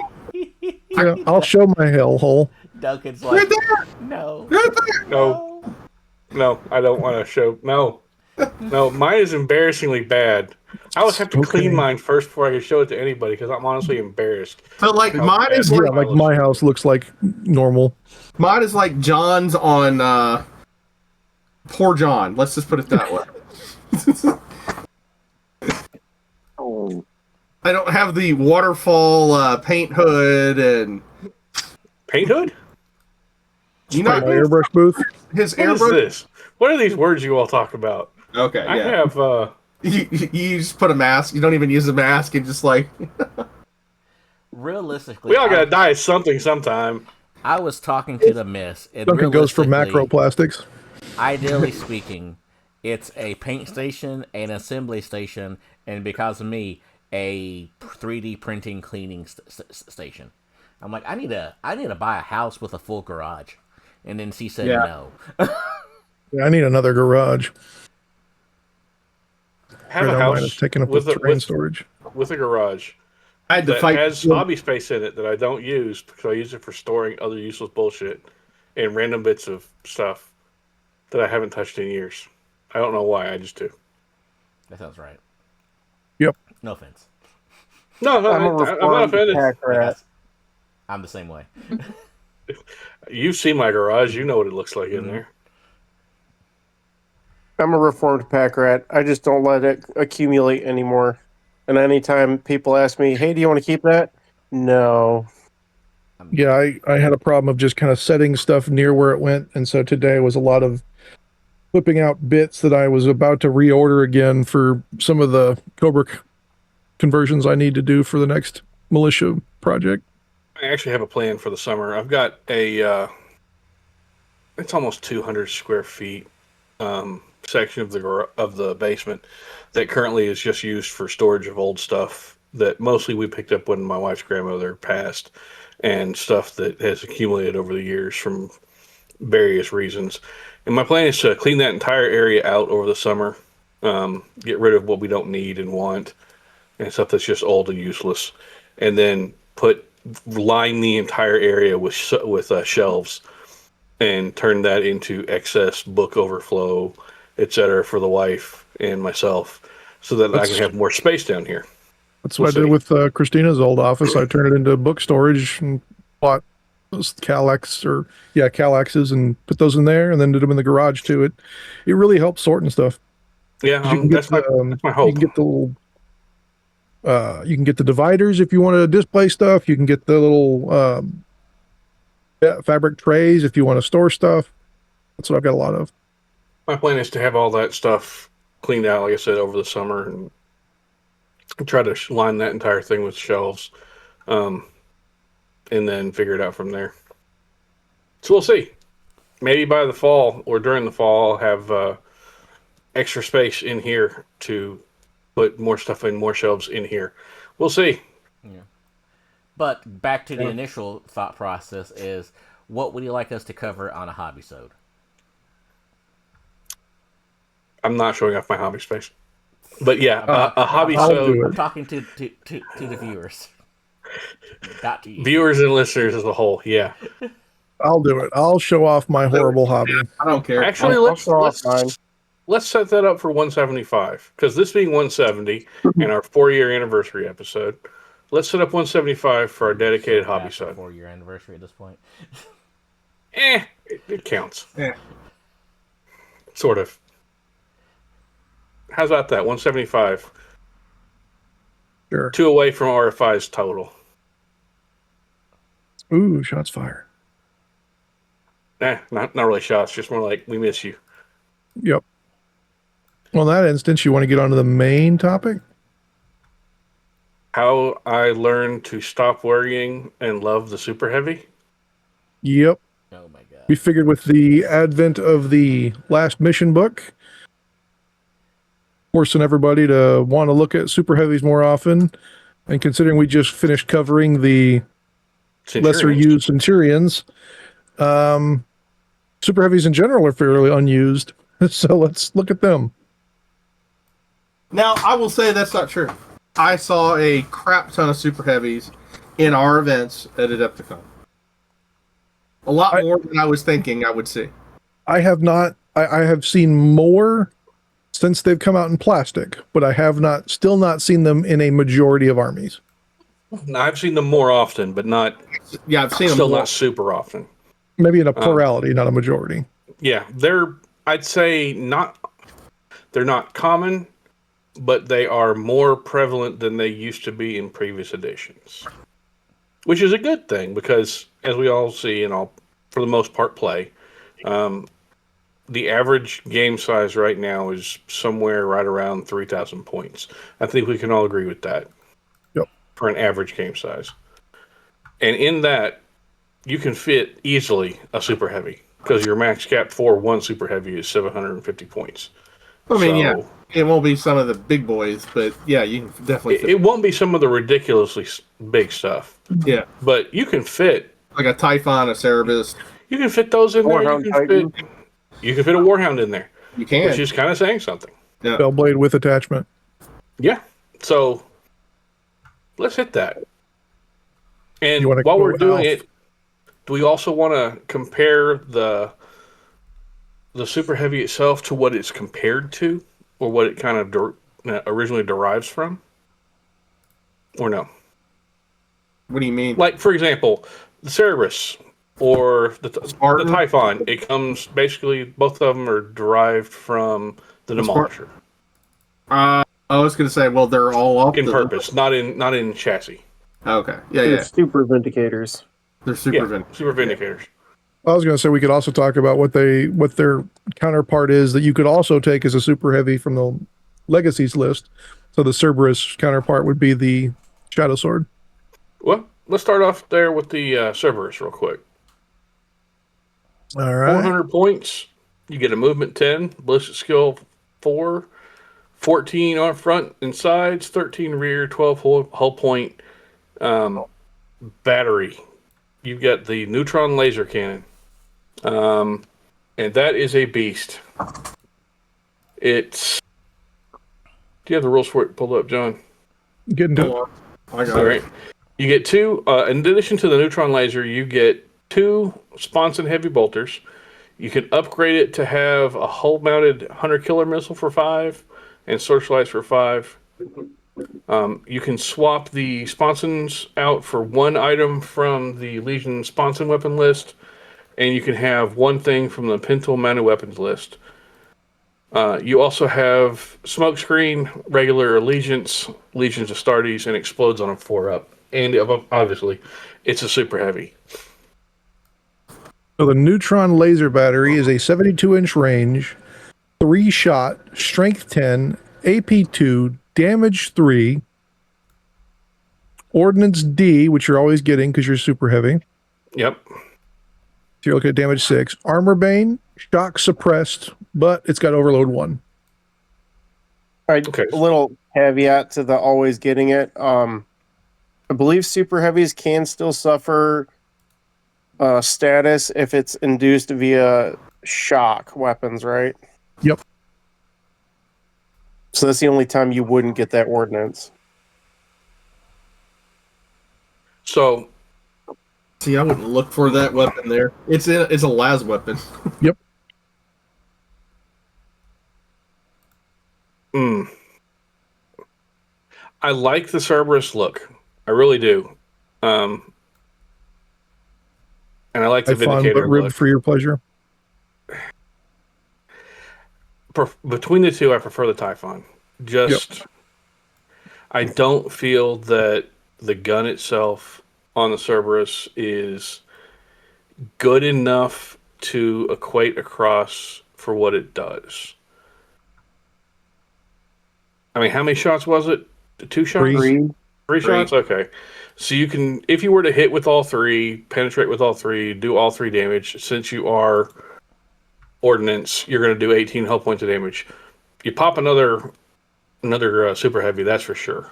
[SPEAKER 2] Yeah, I'll show my hellhole.
[SPEAKER 1] Duncan's like,
[SPEAKER 4] Right there.
[SPEAKER 1] no.
[SPEAKER 4] Right there.
[SPEAKER 3] No, I don't want to show. No, mine is embarrassingly bad. I would have to clean mine first before I could show it to anybody because I'm honestly embarrassed.
[SPEAKER 4] So mine is
[SPEAKER 2] Yeah, my house looks like normal.
[SPEAKER 4] Mine is like John's on Poor John. Let's just put it that way. I don't have the waterfall paint hood and
[SPEAKER 3] Paint hood?
[SPEAKER 4] you
[SPEAKER 2] My
[SPEAKER 4] know
[SPEAKER 2] airbrush booth.
[SPEAKER 4] his
[SPEAKER 3] What is
[SPEAKER 4] airbrush.
[SPEAKER 3] this? What are these words you all talk about?
[SPEAKER 4] Okay,
[SPEAKER 3] I
[SPEAKER 4] yeah.
[SPEAKER 3] have
[SPEAKER 4] You just put a mask. You don't even use a mask. And just like
[SPEAKER 1] Realistically,
[SPEAKER 3] we all gotta die of something sometime.
[SPEAKER 1] I was talking to the miss. And
[SPEAKER 2] Duncan goes for
[SPEAKER 1] realistically,
[SPEAKER 2] macroplastics.
[SPEAKER 1] Ideally speaking, it's a paint station, an assembly station, and because of me, a 3D printing cleaning station. I'm like, I need to buy a house with a full garage, and then she said no.
[SPEAKER 2] Yeah, I need another garage.
[SPEAKER 3] Have
[SPEAKER 2] Right
[SPEAKER 3] a
[SPEAKER 2] now, mine is
[SPEAKER 3] house
[SPEAKER 2] taken up
[SPEAKER 3] with
[SPEAKER 2] with
[SPEAKER 3] a,
[SPEAKER 2] terrain storage.
[SPEAKER 3] with a garage
[SPEAKER 4] I had to
[SPEAKER 3] that
[SPEAKER 4] fight.
[SPEAKER 3] has hobby space in it that I don't use because I use it for storing other useless bullshit and random bits of stuff that I haven't touched in years. I don't know why. I just do.
[SPEAKER 1] That sounds right.
[SPEAKER 2] Yep.
[SPEAKER 1] No offense.
[SPEAKER 3] No,
[SPEAKER 6] I'm a
[SPEAKER 3] I'm not
[SPEAKER 6] reformed
[SPEAKER 3] offended.
[SPEAKER 6] pack rat.
[SPEAKER 1] I'm the same way.
[SPEAKER 3] You've seen my garage. You know what it looks like in there.
[SPEAKER 6] I'm a reformed pack rat. I just don't let it accumulate anymore. And anytime people ask me, hey, do you want to keep that? No.
[SPEAKER 2] Yeah, I had a problem of just kind of setting stuff near where it went. And so today was a lot of flipping out bits that I was about to reorder again for some of the Cobra conversions I need to do for the next militia project.
[SPEAKER 3] I actually have a plan for the summer. I've got a, it's almost 200 square feet section of the basement that currently is just used for storage of old stuff that mostly we picked up when my wife's grandmother passed, and stuff that has accumulated over the years from various reasons. And my plan is to clean that entire area out over the summer, get rid of what we don't need and want, and stuff that's just old and useless, and then line the entire area with shelves, and turn that into excess book overflow, etc., for the wife and myself, so that I can have more space down here.
[SPEAKER 2] That's what I did with Christina's old office. I turned it into book storage and bought those Kallaxes and put those in there, and then did them in the garage too. It really helps sorting stuff.
[SPEAKER 3] Yeah, that's my hope.
[SPEAKER 2] You can get the little, you can get the dividers if you want to display stuff. You can get the little fabric trays if you want to store stuff. That's what I've got a lot of.
[SPEAKER 3] My plan is to have all that stuff cleaned out, like I said, over the summer, and try to line that entire thing with shelves, and then figure it out from there. So we'll see. Maybe by the fall or during the fall, I'll have extra space in here to put more stuff in, more shelves in here. We'll see.
[SPEAKER 1] Yeah. But back to the initial thought process is, what would you like us to cover on a hobby-sode?
[SPEAKER 3] I'm not showing off my hobby space. But yeah, a hobby
[SPEAKER 2] I'll
[SPEAKER 3] sode.
[SPEAKER 2] do it.
[SPEAKER 1] I'm talking to the viewers. Not to you.
[SPEAKER 3] Viewers and listeners as a whole, yeah.
[SPEAKER 2] I'll do it. I'll show off my horrible hobby.
[SPEAKER 4] I don't care.
[SPEAKER 3] Actually,
[SPEAKER 6] I'll show off mine.
[SPEAKER 3] let's set that up for 175, because this being 170 and our 4-year anniversary episode, let's set up 175 for our dedicated hobby
[SPEAKER 1] After
[SPEAKER 3] side.
[SPEAKER 1] 4-year anniversary at this point.
[SPEAKER 3] It counts.
[SPEAKER 4] Yeah.
[SPEAKER 3] Sort of. How's about that? 175.
[SPEAKER 2] Sure.
[SPEAKER 3] 2 away from RFI's total.
[SPEAKER 2] Ooh, shots fired.
[SPEAKER 3] Not really shots, just more like we miss you.
[SPEAKER 2] Yep. Well, in that instance, you want to get onto the main topic?
[SPEAKER 3] How I learned to stop worrying and love the super heavy.
[SPEAKER 2] Yep.
[SPEAKER 1] Oh my god.
[SPEAKER 2] We figured with the advent of the last mission book, forcing everybody to want to look at super heavies more often, and considering we just finished covering the lesser used Centurions, super heavies in general are fairly unused. So let's look at them.
[SPEAKER 4] Now, I will say that's not true. I saw a crap ton of super heavies in our events at Adepticon. A lot more than I was thinking I would see.
[SPEAKER 2] I have not. I have seen more since they've come out in plastic, but I have still not seen them in a majority of armies.
[SPEAKER 3] I've seen them more often, but not.
[SPEAKER 4] Yeah, I've seen them
[SPEAKER 3] still
[SPEAKER 4] more.
[SPEAKER 3] not super often.
[SPEAKER 2] Maybe in a plurality, not a majority.
[SPEAKER 3] Yeah, I'd say not. They're not common, but they are more prevalent than they used to be in previous editions, which is a good thing because, as we all see and all, for the most part, play, the average game size right now is somewhere right around 3,000 points. I think we can all agree with that.
[SPEAKER 2] Yep.
[SPEAKER 3] For an average game size. And in that, you can fit easily a super heavy because your max cap for one super heavy is 750 points.
[SPEAKER 4] I mean, yeah, it won't be some of the big boys, but yeah, you can definitely fit.
[SPEAKER 3] It won't be some of the ridiculously big stuff.
[SPEAKER 4] Yeah.
[SPEAKER 3] But you can fit.
[SPEAKER 4] Like a Typhon, a Cerebus.
[SPEAKER 3] You can fit those in there. You can fit a Warhound in there.
[SPEAKER 4] You can.
[SPEAKER 3] Which is kind of saying something.
[SPEAKER 4] Yeah.
[SPEAKER 2] Bellblade with attachment.
[SPEAKER 3] Yeah. So let's hit that. And while we're doing it, do we also want to compare the super heavy itself to what it's compared to, or what it kind of originally derives from, or no?
[SPEAKER 4] What do you mean?
[SPEAKER 3] Like, for example, the Cerberus or the Typhon. It comes basically, both of them are derived from the Demolisher.
[SPEAKER 4] I was going to say, well, they're all up
[SPEAKER 3] in purpose, not in chassis.
[SPEAKER 4] Okay, yeah,
[SPEAKER 6] they're super Vindicators.
[SPEAKER 4] They're super
[SPEAKER 3] super Vindicators.
[SPEAKER 2] I was going to say we could also talk about what their counterpart is that you could also take as a super heavy from the Legacies list. So the Cerberus counterpart would be the Shadow Sword.
[SPEAKER 3] Well, let's start off there with the Cerberus real quick.
[SPEAKER 2] All right.
[SPEAKER 3] 400 points. You get a movement 10, ballistic skill 4, 14 on front and sides, 13 rear, 12 hull point. Battery. You've got the neutron laser cannon. And that is a beast. It's... Do you have the rules for it pulled up, John?
[SPEAKER 2] Getting to it.
[SPEAKER 4] I got
[SPEAKER 3] All right. You get two, in addition to the neutron laser, you get 2 sponson heavy bolters. You can upgrade it to have a hull-mounted hunter killer missile for 5 and searchlights for 5. You can swap the sponsons out for 1 item from the Legion sponson weapon list, and you can have 1 thing from the Pintle mounted weapons list. You also have smokescreen, regular allegiance, Legions Astartes, and explodes on a 4-up. And obviously, it's a super heavy.
[SPEAKER 2] So the neutron laser battery is a 72-inch range, 3-shot, strength 10, AP 2, damage 3, ordnance D, which you're always getting because you're super heavy.
[SPEAKER 3] Yep.
[SPEAKER 2] So you're looking at damage 6. Armor Bane, shock suppressed, but it's got overload 1.
[SPEAKER 6] All right, okay. A little caveat to the always getting it. I believe super heavies can still suffer status if it's induced via shock weapons, right?
[SPEAKER 2] Yep.
[SPEAKER 6] So that's the only time you wouldn't get that ordnance.
[SPEAKER 3] So,
[SPEAKER 4] see, I wouldn't look for that weapon there. It's a las weapon.
[SPEAKER 2] Yep.
[SPEAKER 3] I like the Cerberus look. I really do. And I like the Vindicator
[SPEAKER 2] ribbed
[SPEAKER 3] look.
[SPEAKER 2] For your pleasure.
[SPEAKER 3] Between the two, I prefer the Typhon. I don't feel that the gun itself on the Cerberus is good enough to equate across for what it does. I mean, how many shots was it? 2 shots?
[SPEAKER 6] 3.
[SPEAKER 3] 3 shots? Okay. So you can, if you were to hit with all 3, penetrate with all 3, do all 3 damage, since you are ordnance, you're going to do 18 hull points of damage. You pop another super heavy, that's for sure.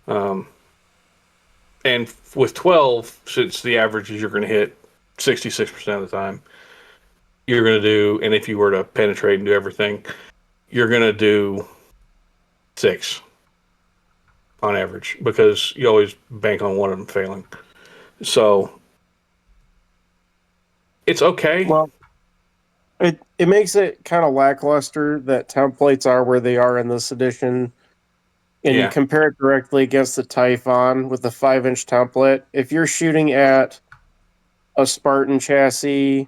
[SPEAKER 3] And with 12, since the average is you're going to hit 66% of the time, you're going to do, and if you were to penetrate and do everything, you're going to do 6 on average, because you always bank on one of them failing. So it's okay.
[SPEAKER 6] Well, it makes it kind of lackluster that templates are where they are in this edition. And you compare it directly against the Typhon with the 5-inch template. If you're shooting at a Spartan chassis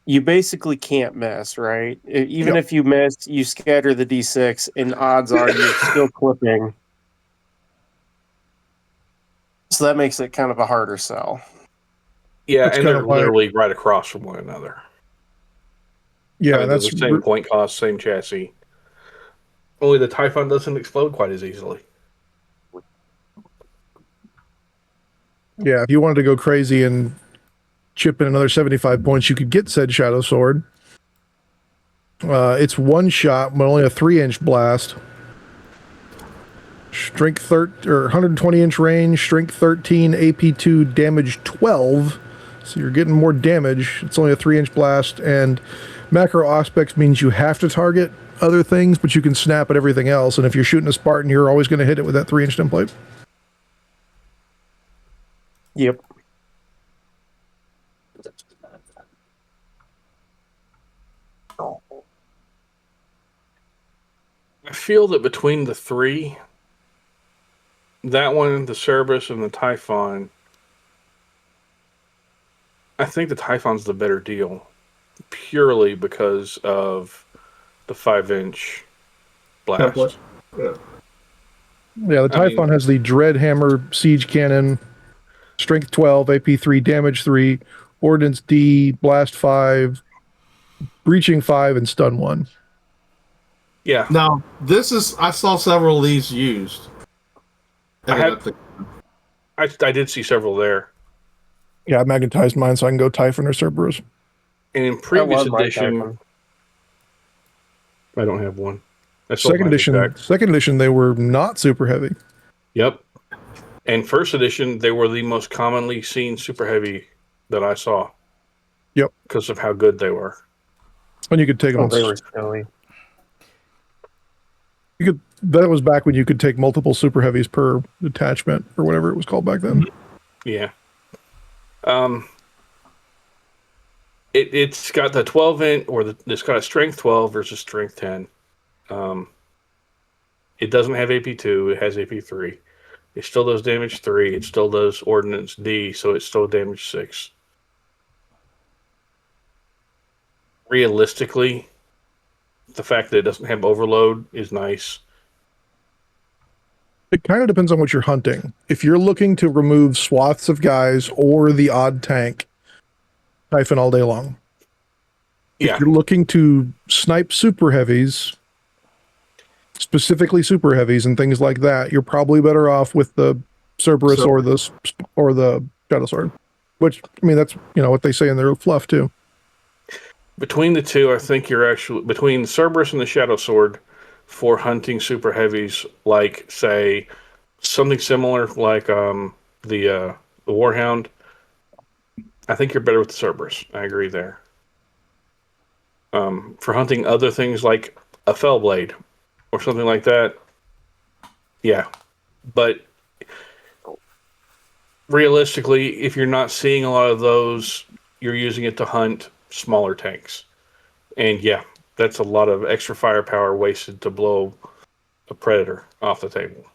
[SPEAKER 6] you basically can't miss, right? Even
[SPEAKER 2] Yep.
[SPEAKER 6] if you miss, you scatter the D6, and odds are you're still clipping. So that makes it kind of a harder sell.
[SPEAKER 3] Yeah,
[SPEAKER 2] That's
[SPEAKER 3] and
[SPEAKER 2] kind
[SPEAKER 3] they're
[SPEAKER 2] of why-
[SPEAKER 3] literally right across from one another.
[SPEAKER 2] Yeah,
[SPEAKER 3] I mean, they're
[SPEAKER 2] that's
[SPEAKER 3] the same point cost, same chassis. Only the Typhon doesn't explode quite as easily.
[SPEAKER 2] yeah. If you wanted to go crazy and chip in another 75 points, you could get said Shadow Sword. It's one shot, but only a 3-inch blast. Strength 120 inch range, strength 13, AP2, damage 12. So you're getting more damage. It's only a 3-inch blast, and macro aspects means you have to target other things, but you can snap at everything else. And if you're shooting a Spartan, you're always going to hit it with that 3-inch template.
[SPEAKER 6] Yep.
[SPEAKER 3] I feel that between the three, that one, the Cerberus, and the Typhon, I think the Typhon's the better deal, purely because of the 5-inch blast.
[SPEAKER 4] Template. Yeah.
[SPEAKER 2] Yeah, the
[SPEAKER 3] I mean-
[SPEAKER 2] Typhon has the Dreadhammer Siege Cannon, strength 12, AP3, damage 3, ordnance D, blast 5, breaching 5, and stun 1.
[SPEAKER 3] Yeah,
[SPEAKER 4] Now, I saw several of these used.
[SPEAKER 3] I did see several there.
[SPEAKER 2] Yeah, I magnetized mine so I can go Typhon or Cerberus.
[SPEAKER 3] And in previous
[SPEAKER 6] love my
[SPEAKER 3] edition,
[SPEAKER 6] Typhon.
[SPEAKER 3] I don't have one. I sold
[SPEAKER 2] Second
[SPEAKER 3] mine back.
[SPEAKER 2] edition, they were not super heavy.
[SPEAKER 3] Yep. And first edition, they were the most commonly seen super heavy that I saw.
[SPEAKER 2] Yep.
[SPEAKER 3] Because of how good they were.
[SPEAKER 2] And you could take them.
[SPEAKER 6] Oh, they were silly.
[SPEAKER 2] That was back when you could take multiple super heavies per detachment or whatever it was called back then.
[SPEAKER 3] Yeah. It's got the 12-inch, it's got a strength 12 versus strength 10. It doesn't have AP2, it has AP3. It still does damage 3, it still does ordnance D, so it's still damage 6. Realistically, the fact that it doesn't have overload is nice.
[SPEAKER 2] It kind of depends on what you're hunting. If you're looking to remove swaths of guys or the odd tank, Typhon all day long.
[SPEAKER 3] Yeah.
[SPEAKER 2] If you're looking to snipe super heavies, specifically super heavies and things like that, you're probably better off with the Cerberus or the Shadow Sword. Which, I mean, that's what they say in their fluff too.
[SPEAKER 3] Between the two, I think you're actually between the Cerberus and the Shadow Sword for hunting super heavies, like say something similar like the Warhound. I think you're better with the Cerberus. I agree there. For hunting other things like a Fellblade or something like that, yeah. But realistically, if you're not seeing a lot of those, you're using it to hunt smaller tanks. And yeah, that's a lot of extra firepower wasted to blow a Predator off the table,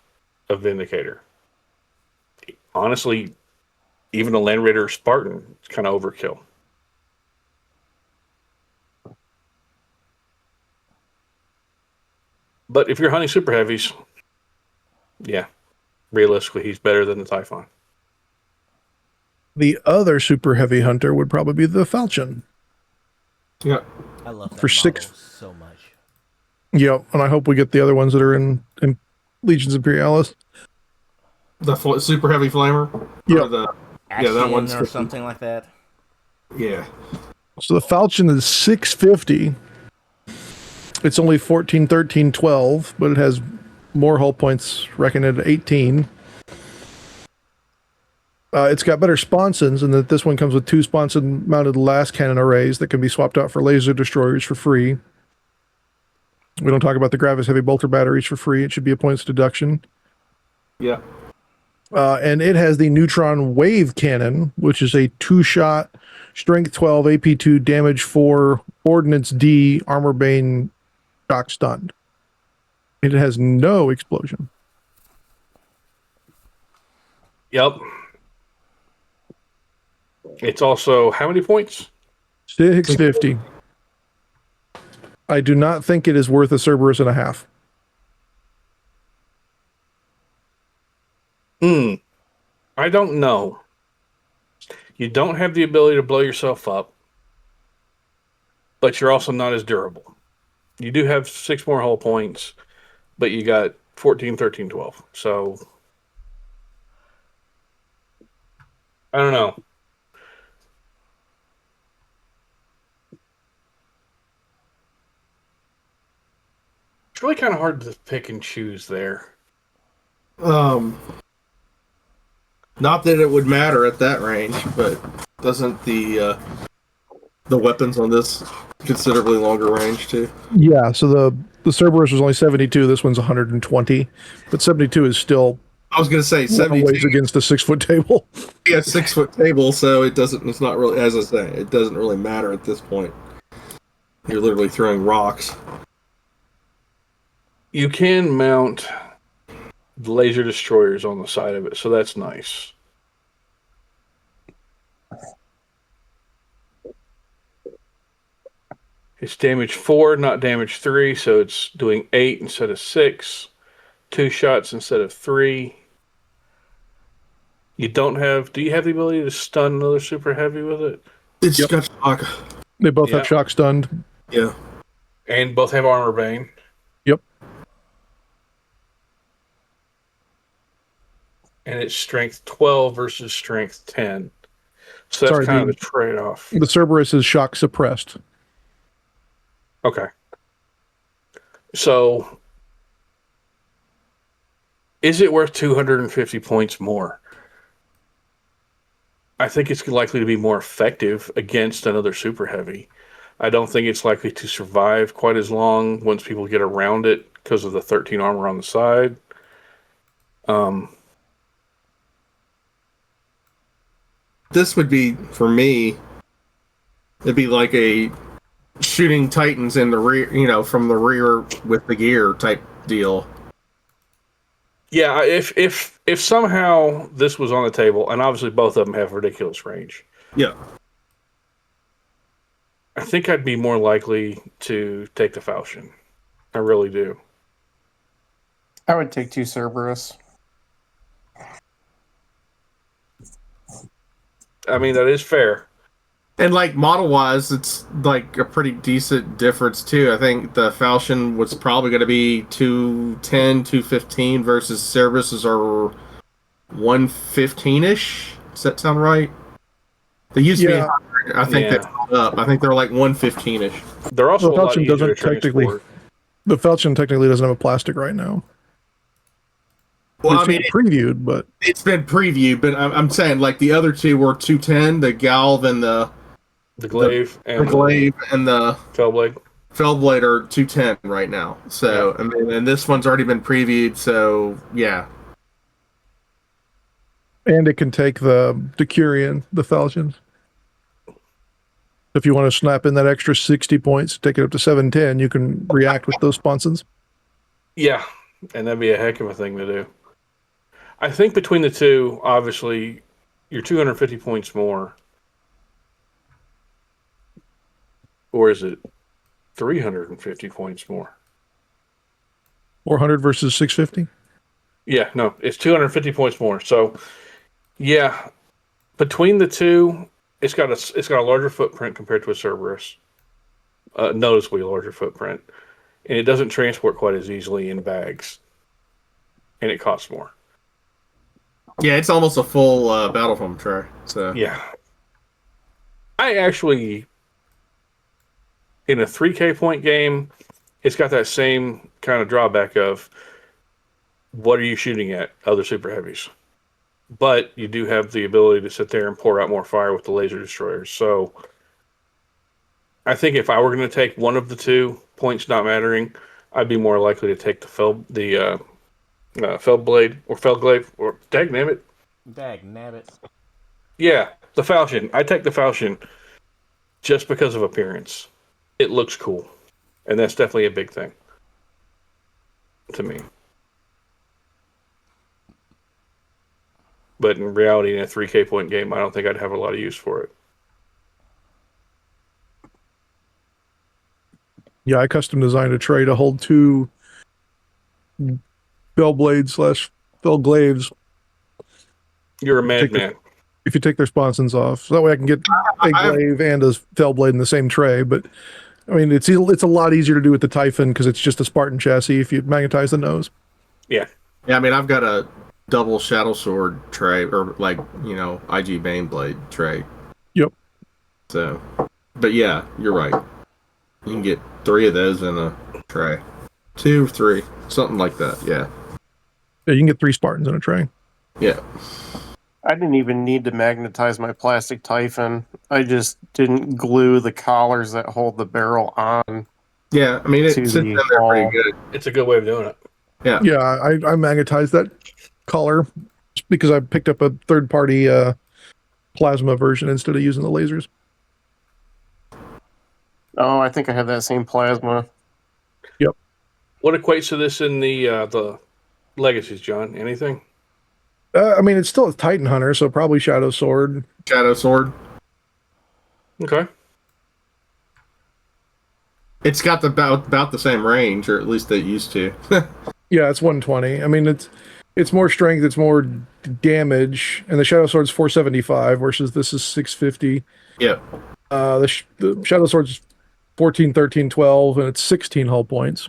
[SPEAKER 3] a Vindicator. Honestly, even a Land Raider Spartan is kind of overkill. But if you're hunting super heavies, yeah, realistically, he's better than the Typhon.
[SPEAKER 2] The other super heavy hunter would probably be the Falchion.
[SPEAKER 4] Yeah.
[SPEAKER 1] I love that
[SPEAKER 2] For
[SPEAKER 1] model
[SPEAKER 2] 6
[SPEAKER 1] so much.
[SPEAKER 2] Yep, and I hope we get the other ones that are in Legions Imperialis.
[SPEAKER 4] The super heavy flamer?
[SPEAKER 2] Yep.
[SPEAKER 4] Or that
[SPEAKER 1] Axion
[SPEAKER 4] one's
[SPEAKER 1] or something like that.
[SPEAKER 4] Yeah.
[SPEAKER 2] So the Falchion is 650. It's only 14, 13, 12, but it has more hull points reckoned at 18. It's got better sponsons in that this one comes with 2 sponson mounted last cannon arrays that can be swapped out for laser destroyers for free. We don't talk about the Gravis heavy bolter batteries for free. It should be a points deduction.
[SPEAKER 4] Yeah.
[SPEAKER 2] And it has the neutron wave cannon, which is a 2-shot, strength 12, AP2, damage 4, ordnance D, armor bane, shock stunned. It has no explosion.
[SPEAKER 3] Yep. It's also how many points?
[SPEAKER 2] 650. I do not think it is worth a Cerberus and a half.
[SPEAKER 3] I don't know. You don't have the ability to blow yourself up, but you're also not as durable. You do have 6 more hull points, but you got 14, 13, 12. So, I don't know. It's really kind of hard to pick and choose there.
[SPEAKER 4] Not that it would matter at that range, but doesn't the weapons on this considerably longer range too?
[SPEAKER 2] Yeah, so the Cerberus was only 72. This one's 120, but 72 is still
[SPEAKER 4] I was going to say
[SPEAKER 2] weighs
[SPEAKER 4] 72.
[SPEAKER 2] against a 6-foot table.
[SPEAKER 4] Yeah, 6-foot table, so it doesn't. It's not really, as I say, it doesn't really matter at this point. You're literally throwing rocks.
[SPEAKER 3] You can mount laser destroyers on the side of it, so that's nice. It's damage 4, not damage 3, so it's doing 8 instead of 6. 2 shots instead of 3. You don't have... Do you have the ability to stun another super heavy with it?
[SPEAKER 4] It's got shock.
[SPEAKER 2] They both have shock stunned.
[SPEAKER 4] Yeah.
[SPEAKER 3] And both have armor bane.
[SPEAKER 2] Yep.
[SPEAKER 3] And it's strength 12 versus strength 10. So that's kind of the trade-off.
[SPEAKER 2] The Cerberus is shock suppressed.
[SPEAKER 3] Okay. So, is it worth 250 points more? I think it's likely to be more effective against another super heavy. I don't think it's likely to survive quite as long once people get around it because of the 13 armor on the side.
[SPEAKER 4] This would be, for me, it'd be like a shooting Titans in the rear, from the rear with the gear type deal.
[SPEAKER 3] Yeah, if somehow this was on the table, and obviously both of them have ridiculous range.
[SPEAKER 4] Yeah.
[SPEAKER 3] I think I'd be more likely to take the Falchion. I really do.
[SPEAKER 6] I would take 2 Cerberus.
[SPEAKER 3] I mean, that is fair.
[SPEAKER 4] And like model-wise, it's like a pretty decent difference too. I think the Falchion was probably going to be 210, 215 versus Cerberuses are 115-ish. Does that sound right? They used to be 100. I think they've gone up. I think they're like 115-ish.
[SPEAKER 3] They're also
[SPEAKER 2] The Falchion doesn't technically. The Falchion technically doesn't have a plastic right now.
[SPEAKER 4] Well,
[SPEAKER 2] it's been previewed, but
[SPEAKER 4] it's been previewed. But I'm saying like the other two were 210, the Galv and the
[SPEAKER 3] glaive and
[SPEAKER 4] the
[SPEAKER 3] Fellblade.
[SPEAKER 4] Fellblade are 210 right now. So I mean, and this one's already been previewed. So yeah.
[SPEAKER 2] And it can take the Decurion, the Falchions. If you want to snap in that extra 60 points, take it up to 710, you can react with those sponsons.
[SPEAKER 3] Yeah, and that'd be a heck of a thing to do. I think between the two, obviously, you're 250 points more. Or is it 350 points more?
[SPEAKER 2] 400 versus 650?
[SPEAKER 3] Yeah, no, it's 250 points more. So, yeah, between the two, it's got a larger footprint compared to a Cerberus. Noticeably larger footprint. And it doesn't transport quite as easily in bags. And it costs more.
[SPEAKER 4] Yeah, it's almost a full battle foam tray. So
[SPEAKER 3] yeah. I actually, in a 3K point game, it's got that same kind of drawback of what are you shooting at, other super heavies? But you do have the ability to sit there and pour out more fire with the laser destroyers. So I think if I were going to take one of the two, points not mattering, I'd be more likely to take the Fellblade or Fellglaive or dagnabbit.
[SPEAKER 1] Dagnabbit.
[SPEAKER 3] Yeah, the Falchion. I take the Falchion just because of appearance. It looks cool, and that's definitely a big thing to me. But in reality, in a 3K point game, I don't think I'd have a lot of use for it.
[SPEAKER 2] Yeah, I custom designed a tray to hold 2 bell blades / bell glaives.
[SPEAKER 3] You're a madman.
[SPEAKER 2] If you take their sponsons off, so that way I can get a glaive and a fell blade in the same tray. But I mean, it's a lot easier to do with the Typhon because it's just a Spartan chassis if you magnetize the nose.
[SPEAKER 3] Yeah.
[SPEAKER 4] Yeah, I mean, I've got a double Shadow Sword tray, or like, IG Bane Blade tray.
[SPEAKER 2] Yep.
[SPEAKER 4] So, but yeah, you're right. You can get 3 of those in a tray. 2, 3, something like that. Yeah.
[SPEAKER 2] Yeah, you can get 3 Spartans in a tray.
[SPEAKER 4] Yeah.
[SPEAKER 6] I didn't even need to magnetize my plastic Typhon. I just didn't glue the collars that hold the barrel on.
[SPEAKER 4] Yeah, I mean, it sits in there pretty good.
[SPEAKER 3] It's a good way of doing it.
[SPEAKER 4] Yeah.
[SPEAKER 2] Yeah, I magnetized that collar just because I picked up a third-party plasma version instead of using the lasers.
[SPEAKER 6] Oh, I think I have that same plasma.
[SPEAKER 2] Yep.
[SPEAKER 3] What equates to this in the legacies, John? Anything?
[SPEAKER 2] I mean, it's still a Titan Hunter, so probably Shadow Sword.
[SPEAKER 4] Shadow Sword.
[SPEAKER 3] Okay.
[SPEAKER 4] It's got about the same range, or at least it used to.
[SPEAKER 2] Yeah, it's 120. I mean, it's more strength, it's more damage, and the Shadow Sword's 475 versus this is 650.
[SPEAKER 4] Yeah.
[SPEAKER 2] The Shadow Sword's 14, 13, 12, and it's 16 hull points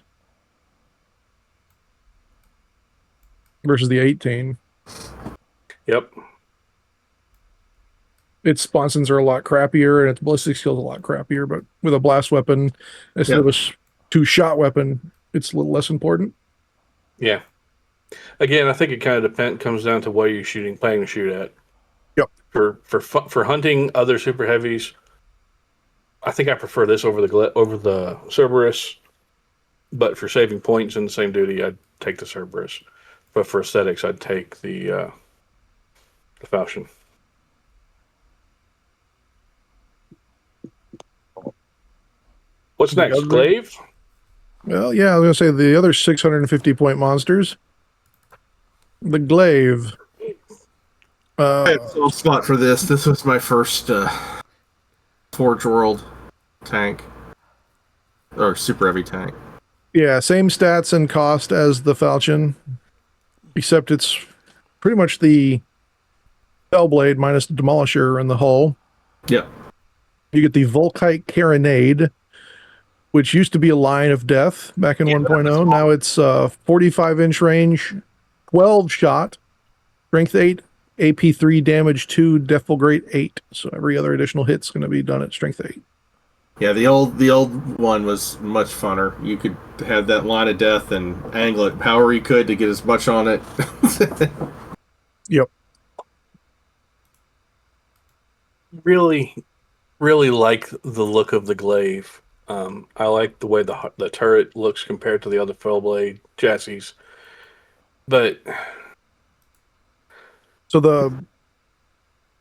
[SPEAKER 2] versus the 18.
[SPEAKER 3] Yep.
[SPEAKER 2] Its sponsons are a lot crappier, and its ballistic skill's a lot crappier, but with a blast weapon instead of a 2-shot weapon, it's a little less important.
[SPEAKER 3] Yeah. Again, I think it kind of comes down to what you're planning to shoot at.
[SPEAKER 2] Yep.
[SPEAKER 3] For hunting other super heavies, I think I prefer this over the Cerberus. But for saving points in the same duty, I'd take the Cerberus. But for aesthetics, I'd take the Falchion. What's next? Glaive?
[SPEAKER 2] Well, yeah, I was going to say the other 650-point monsters. The Glaive.
[SPEAKER 4] I had a soft spot for this. This was my first Forge World tank. Or super heavy tank.
[SPEAKER 2] Yeah, same stats and cost as the Falchion, except it's pretty much the Hellblade minus the Demolisher and the hull.
[SPEAKER 4] Yep.
[SPEAKER 2] You get the Volkite Carronade, which used to be a line of death back in 1.0. Now it's 45-inch range, 12-shot, strength 8, AP 3, damage 2, Deathful 8. So every other additional hit's going to be done at strength 8.
[SPEAKER 4] Yeah, the old one was much funner. You could have that line of death and angle it however you could to get as much on it.
[SPEAKER 2] Yep.
[SPEAKER 3] Really, really like the look of the Glaive. I like the way the turret looks compared to the other Fellblade chassis. But
[SPEAKER 2] so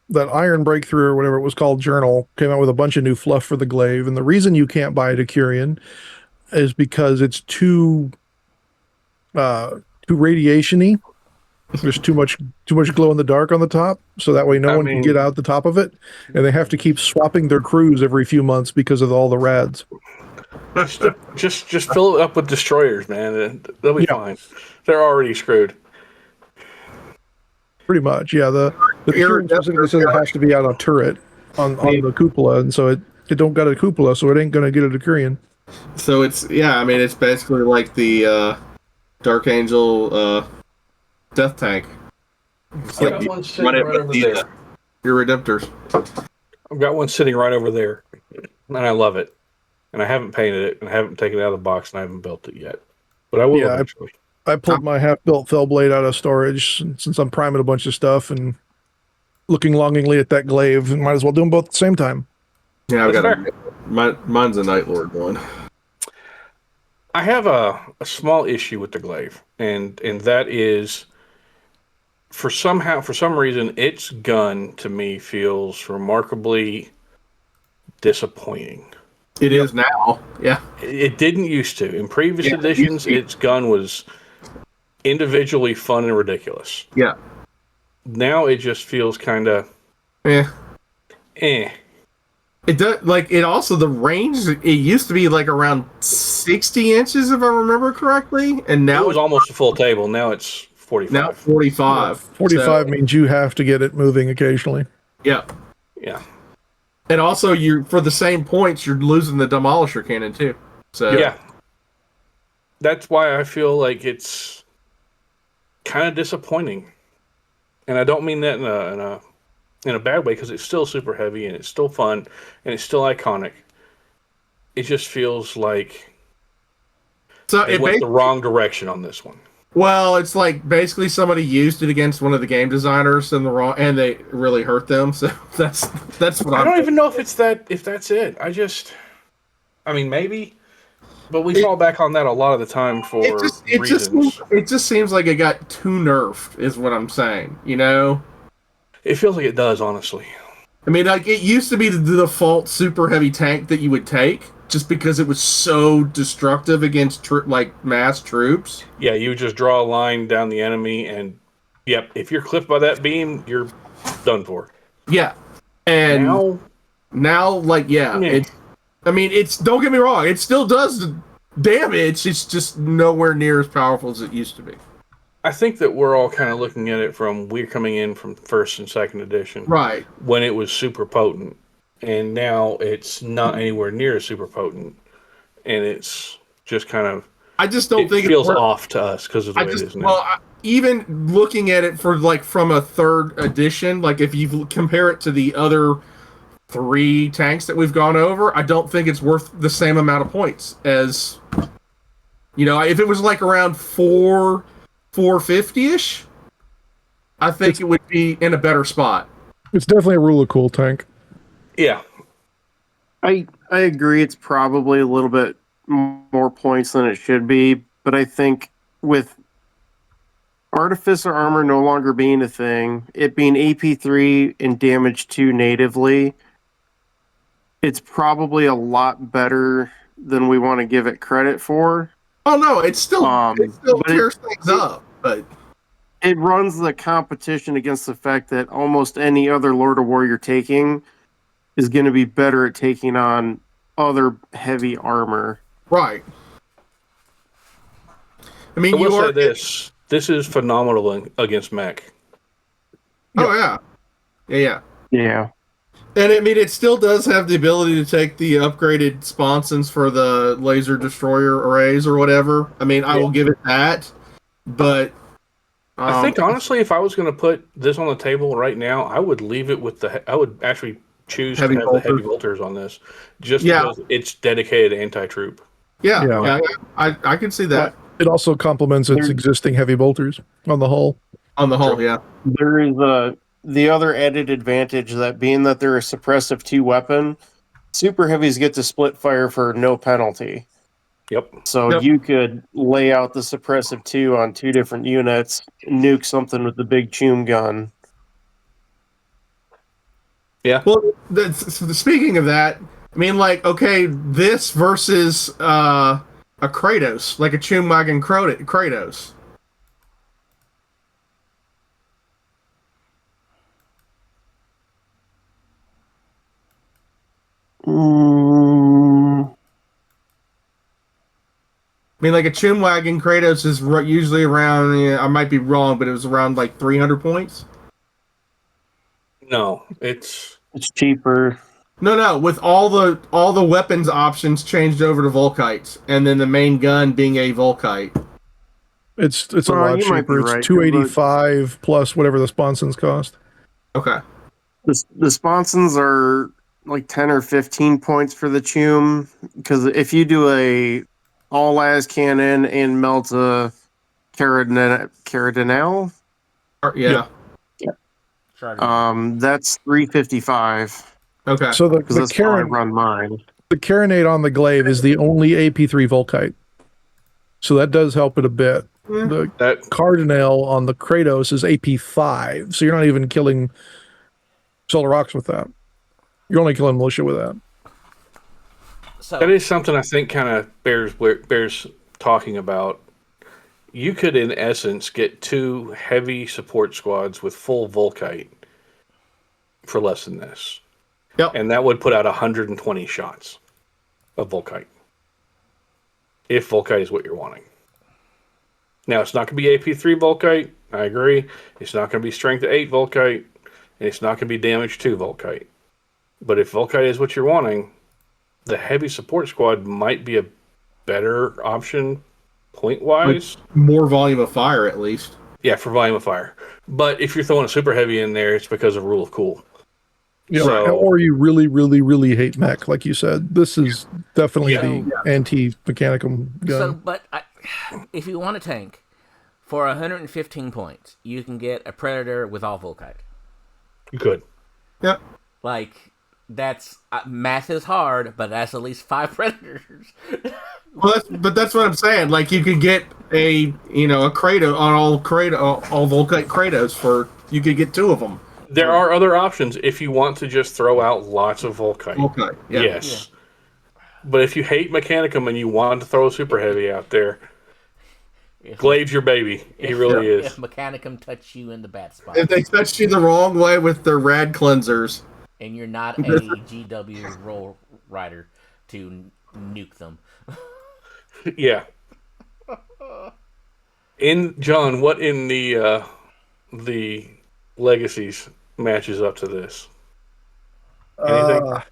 [SPEAKER 2] that Iron Breakthrough or whatever it was called journal came out with a bunch of new fluff for the Glaive, and the reason you can't buy a Decurion is because it's too radiation-y. There's too much glow in the dark on the top, so that way no one can get out the top of it, and they have to keep swapping their crews every few months because of all the rads.
[SPEAKER 3] Just fill it up with destroyers, man. They'll be fine. They're already screwed.
[SPEAKER 2] Pretty much, yeah. The Decurion specifically says it has to be out on turret on the cupola, and so it don't got a cupola, so it ain't gonna get a Decurion.
[SPEAKER 4] So it's it's basically like the Dark Angel Death Tank. It's
[SPEAKER 3] I've got one sitting right over there.
[SPEAKER 4] Your Redemptors.
[SPEAKER 3] I've got one sitting right over there, and I love it. And I haven't painted it, and I haven't taken it out of the box, and I haven't built it yet. But I will eventually.
[SPEAKER 2] I pulled my half-built Fellblade out of storage since I'm priming a bunch of stuff and looking longingly at that Glaive, and might as well do them both at the same time.
[SPEAKER 4] Yeah, I've got mine's a Night Lord one.
[SPEAKER 3] I have a small issue with the Glaive, and that is for some reason its gun to me feels remarkably disappointing.
[SPEAKER 4] It is now. Yeah.
[SPEAKER 3] It didn't used to. In previous editions, its gun was individually fun and ridiculous.
[SPEAKER 4] Yeah.
[SPEAKER 3] Now it just feels kind of
[SPEAKER 4] It It does, like, it also, the range, it used to be like around 60 inches, if I remember correctly, and now
[SPEAKER 3] it was almost a full table. Now it's 45.
[SPEAKER 4] now 45.
[SPEAKER 2] 45
[SPEAKER 4] So,
[SPEAKER 2] means you have to get it moving occasionally.
[SPEAKER 4] yeah.
[SPEAKER 3] Yeah.
[SPEAKER 4] And also, for the same points, you're losing the Demolisher cannon, too. So
[SPEAKER 3] Yeah. That's why I feel like it's kind of disappointing. And I don't mean that in a bad way, because it's still super heavy and it's still fun and it's still iconic. It just feels like it went the wrong direction on this one.
[SPEAKER 4] Well, it's like basically somebody used it against one of the game designers and they really hurt them. So that's what
[SPEAKER 3] I don't even know if that's it. I mean, maybe, but we fall back on that a lot of the time for reasons.
[SPEAKER 4] It just seems like it got too nerfed, is what I'm saying. You know,
[SPEAKER 3] it feels like it does, honestly.
[SPEAKER 4] I mean, like, it used to be the default super heavy tank that you would take, just because it was so destructive against mass troops.
[SPEAKER 3] Yeah, you just draw a line down the enemy, and yep, if you're clipped by that beam, you're done for.
[SPEAKER 4] Yeah, and now, like, it's don't get me wrong, it still does damage. It's just nowhere near as powerful as it used to be.
[SPEAKER 3] I think that we're all kind of looking at it from we're coming in from first and second edition,
[SPEAKER 4] right?
[SPEAKER 3] When it was super potent. And now it's not anywhere near as super potent, and it's just kind of.
[SPEAKER 4] I just don't think
[SPEAKER 3] it feels off to us because of the way it is now.
[SPEAKER 4] Well, even looking at it from a third edition, like if you compare it to the other 3 tanks that we've gone over, I don't think it's worth the same amount of points as. If it was like around 450-ish, I think it would be in a better spot.
[SPEAKER 2] It's definitely a rule of cool tank.
[SPEAKER 3] Yeah,
[SPEAKER 6] I agree. It's probably a little bit more points than it should be, but I think with Artificer armor no longer being a thing, it being AP3 and damage 2 natively, it's probably a lot better than we want to give it credit for.
[SPEAKER 4] Oh no, it still tears things up, but
[SPEAKER 6] it runs the competition against the fact that almost any other Lord of War you're taking is going to be better at taking on other heavy armor.
[SPEAKER 4] Right. I mean,
[SPEAKER 3] I will say this. This is phenomenal against mech.
[SPEAKER 4] Oh, yeah.
[SPEAKER 6] Yeah.
[SPEAKER 4] And I mean, it still does have the ability to take the upgraded sponsons for the laser destroyer arrays or whatever. I mean, I will give it that. But
[SPEAKER 3] I think, honestly, if I was going to put this on the table right now, I would leave it with I would actually choose to have the heavy bolters on this, just because it's dedicated anti-troop.
[SPEAKER 4] Yeah. I can see that.
[SPEAKER 2] It also complements its existing heavy bolters on the hull.
[SPEAKER 4] Yeah.
[SPEAKER 6] There is the other added advantage that being that they're a suppressive 2 weapon, super heavies get to split fire for no penalty.
[SPEAKER 3] Yep.
[SPEAKER 6] So you could lay out the suppressive 2 on 2 different units, nuke something with the big chum gun.
[SPEAKER 3] Yeah.
[SPEAKER 4] Well, speaking of that, I mean, like, okay, this versus a Kratos, like a chum wagon Kratos. I mean, like a chum wagon Kratos is usually around. I might be wrong, but it was around like 300 points.
[SPEAKER 3] No, it's
[SPEAKER 6] cheaper.
[SPEAKER 4] No, with all the weapons options changed over to Volkites, and then the main gun being a Volkite.
[SPEAKER 2] It's a lot cheaper. Right. It's 285 plus whatever the sponsons cost.
[SPEAKER 4] Okay.
[SPEAKER 6] The sponsons are like 10 or 15 points for the chum, because if you do a all las cannon and melt a Caradinal,
[SPEAKER 4] yeah.
[SPEAKER 6] That's 355.
[SPEAKER 4] Okay.
[SPEAKER 2] So
[SPEAKER 6] that's how I run mine.
[SPEAKER 2] The Carronade on the glaive is the only AP3 Volkite. So that does help it a bit. The Cardinal on the Kratos is AP5, so you're not even killing Solar Rocks with that. You're only killing militia with that.
[SPEAKER 3] So that is something I think kind of bears talking about. You could, in essence, get 2 heavy support squads with full Volkite for less than this.
[SPEAKER 4] Yep.
[SPEAKER 3] And that would put out 120 shots of Volkite. If Volkite is what you're wanting. Now, it's not going to be AP3 Volkite. I agree. It's not going to be Strength 8 Volkite. And it's not going to be Damage 2 Volkite. But if Volkite is what you're wanting, the Heavy Support Squad might be a better option point-wise.
[SPEAKER 4] With more volume of fire, at least.
[SPEAKER 3] Yeah, for volume of fire. But if you're throwing a Super Heavy in there, it's because of Rule of Cool.
[SPEAKER 2] Yeah,
[SPEAKER 3] So-
[SPEAKER 2] or you really, really, really hate mech, like you said. This is definitely the anti-mechanicum gun.
[SPEAKER 1] So, but if you want a tank for 115 points, you can get a Predator with all Volkite.
[SPEAKER 3] You could.
[SPEAKER 4] Yep.
[SPEAKER 1] Like, that's math is hard, but that's at least 5 Predators.
[SPEAKER 4] Well, that's what I'm saying. Like, you could get a Kratos on all Volkite Kratos for, you could get 2 of them.
[SPEAKER 3] There are other options if you want to just throw out lots of Volkite.
[SPEAKER 4] Volkite, yeah.
[SPEAKER 3] Yes. Yeah. But if you hate Mechanicum and you want to throw a Super Heavy out there, Glaive's your baby. He really is.
[SPEAKER 1] If Mechanicum touch you in the bad spot.
[SPEAKER 4] If they touch you the wrong way with their rad cleansers.
[SPEAKER 1] And you're not a GW roll rider to nuke them.
[SPEAKER 3] Yeah. John, what in the Legacies matches up to this? Anything?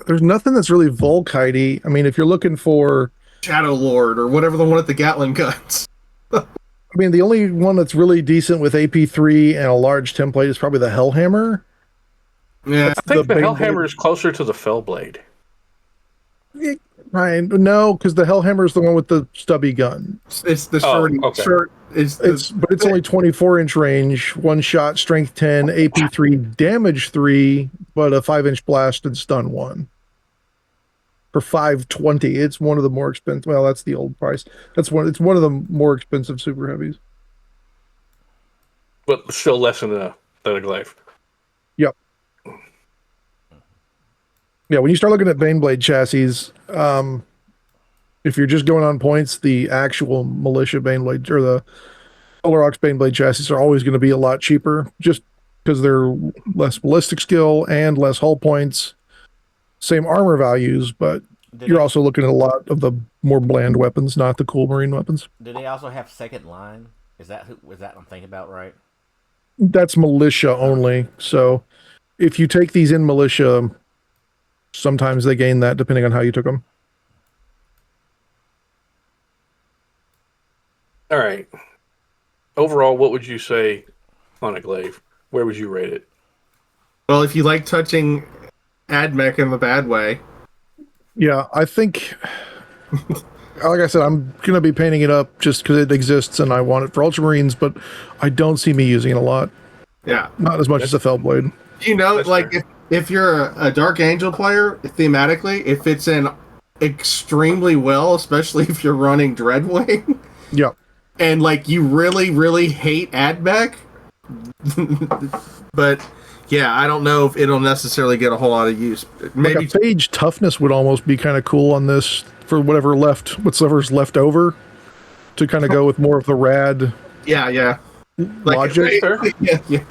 [SPEAKER 2] There's nothing that's really Volkite-y. I mean, if you're looking for
[SPEAKER 4] Shadow Lord or whatever the one with the Gatling guns.
[SPEAKER 2] I mean, the only one that's really decent with AP3 and a large template is probably the Hellhammer.
[SPEAKER 4] Yeah.
[SPEAKER 3] I think the
[SPEAKER 2] Bane
[SPEAKER 3] Hellhammer
[SPEAKER 2] Blade.
[SPEAKER 3] is closer to the Fellblade.
[SPEAKER 2] Right? No, because the Hellhammer is the one with the stubby gun.
[SPEAKER 4] It's the
[SPEAKER 3] okay.
[SPEAKER 4] short.
[SPEAKER 2] But it's only 24-inch range, 1 shot, strength 10, AP3, damage 3, but a 5-inch blast and stun 1. For $520, it's one of the more expensive. Well, that's the old price. It's one of the more expensive super heavies.
[SPEAKER 3] But still less than a Glaive.
[SPEAKER 2] Yep. Yeah, when you start looking at Baneblade chassis, if you're just going on points, the actual militia Baneblade or the Polar Ox Baneblade chassis are always going to be a lot cheaper, just because they're less ballistic skill and less hull points. Same armor values, but you're also looking at a lot of the more bland weapons, not the cool marine weapons.
[SPEAKER 1] Do they also have second line? Is that I'm thinking about right?
[SPEAKER 2] That's militia only. So if you take these in militia, sometimes they gain that depending on how you took them.
[SPEAKER 3] All right. Overall, what would you say on a Glaive? Where would you rate it?
[SPEAKER 4] Well, if you like touching AdMech in a bad way.
[SPEAKER 2] Yeah, I think, like I said, I'm going to be painting it up just because it exists and I want it for Ultramarines, but I don't see me using it a lot.
[SPEAKER 4] Yeah.
[SPEAKER 2] Not as much as a Fellblade.
[SPEAKER 4] You know,
[SPEAKER 3] That's
[SPEAKER 4] like
[SPEAKER 3] fair.
[SPEAKER 4] if you're a Dark Angel player, thematically, it fits in extremely well, especially if you're running Dreadwing.
[SPEAKER 2] Yeah.
[SPEAKER 4] And like you really, really hate AdMech. But yeah, I don't know if it'll necessarily get a whole lot of use. Maybe
[SPEAKER 2] Like a Phage toughness would almost be kind of cool on this for whatever's left over to kind of go with more of the rad
[SPEAKER 4] yeah.
[SPEAKER 2] logic.
[SPEAKER 4] Yeah.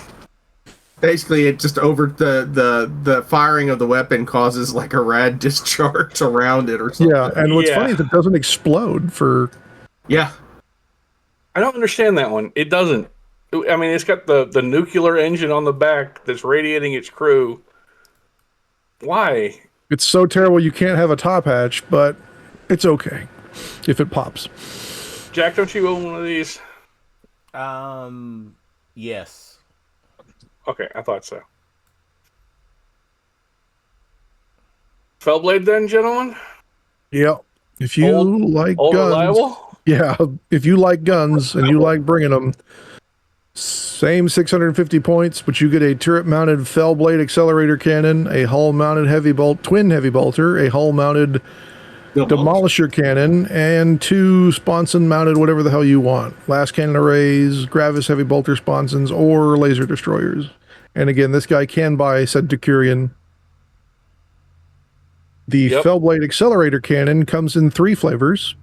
[SPEAKER 4] Basically, it just over the firing of the weapon causes like a rad discharge around it or something.
[SPEAKER 2] Yeah, and what's funny is it doesn't explode for.
[SPEAKER 4] Yeah.
[SPEAKER 3] I don't understand that one. It doesn't. I mean, it's got the nuclear engine on the back that's radiating its crew. Why?
[SPEAKER 2] It's so terrible you can't have a top hatch, but it's okay if it pops.
[SPEAKER 3] Jack, don't you own one of these?
[SPEAKER 1] Yes.
[SPEAKER 3] Okay, I thought so. Fellblade then, gentlemen?
[SPEAKER 2] Yeah, if you like
[SPEAKER 3] Old
[SPEAKER 2] guns,
[SPEAKER 3] reliable?
[SPEAKER 2] yeah, if you like guns and you like bringing them, same 650 points, but you get a turret-mounted Fellblade accelerator cannon, a hull-mounted twin heavy bolter, a hull-mounted demolisher cannon, and 2 sponson-mounted whatever the hell you want. Last cannon arrays, Gravis heavy bolter sponsons, or laser destroyers. And again, this guy can buy said Decurion. The Fellblade accelerator cannon comes in 3 flavors.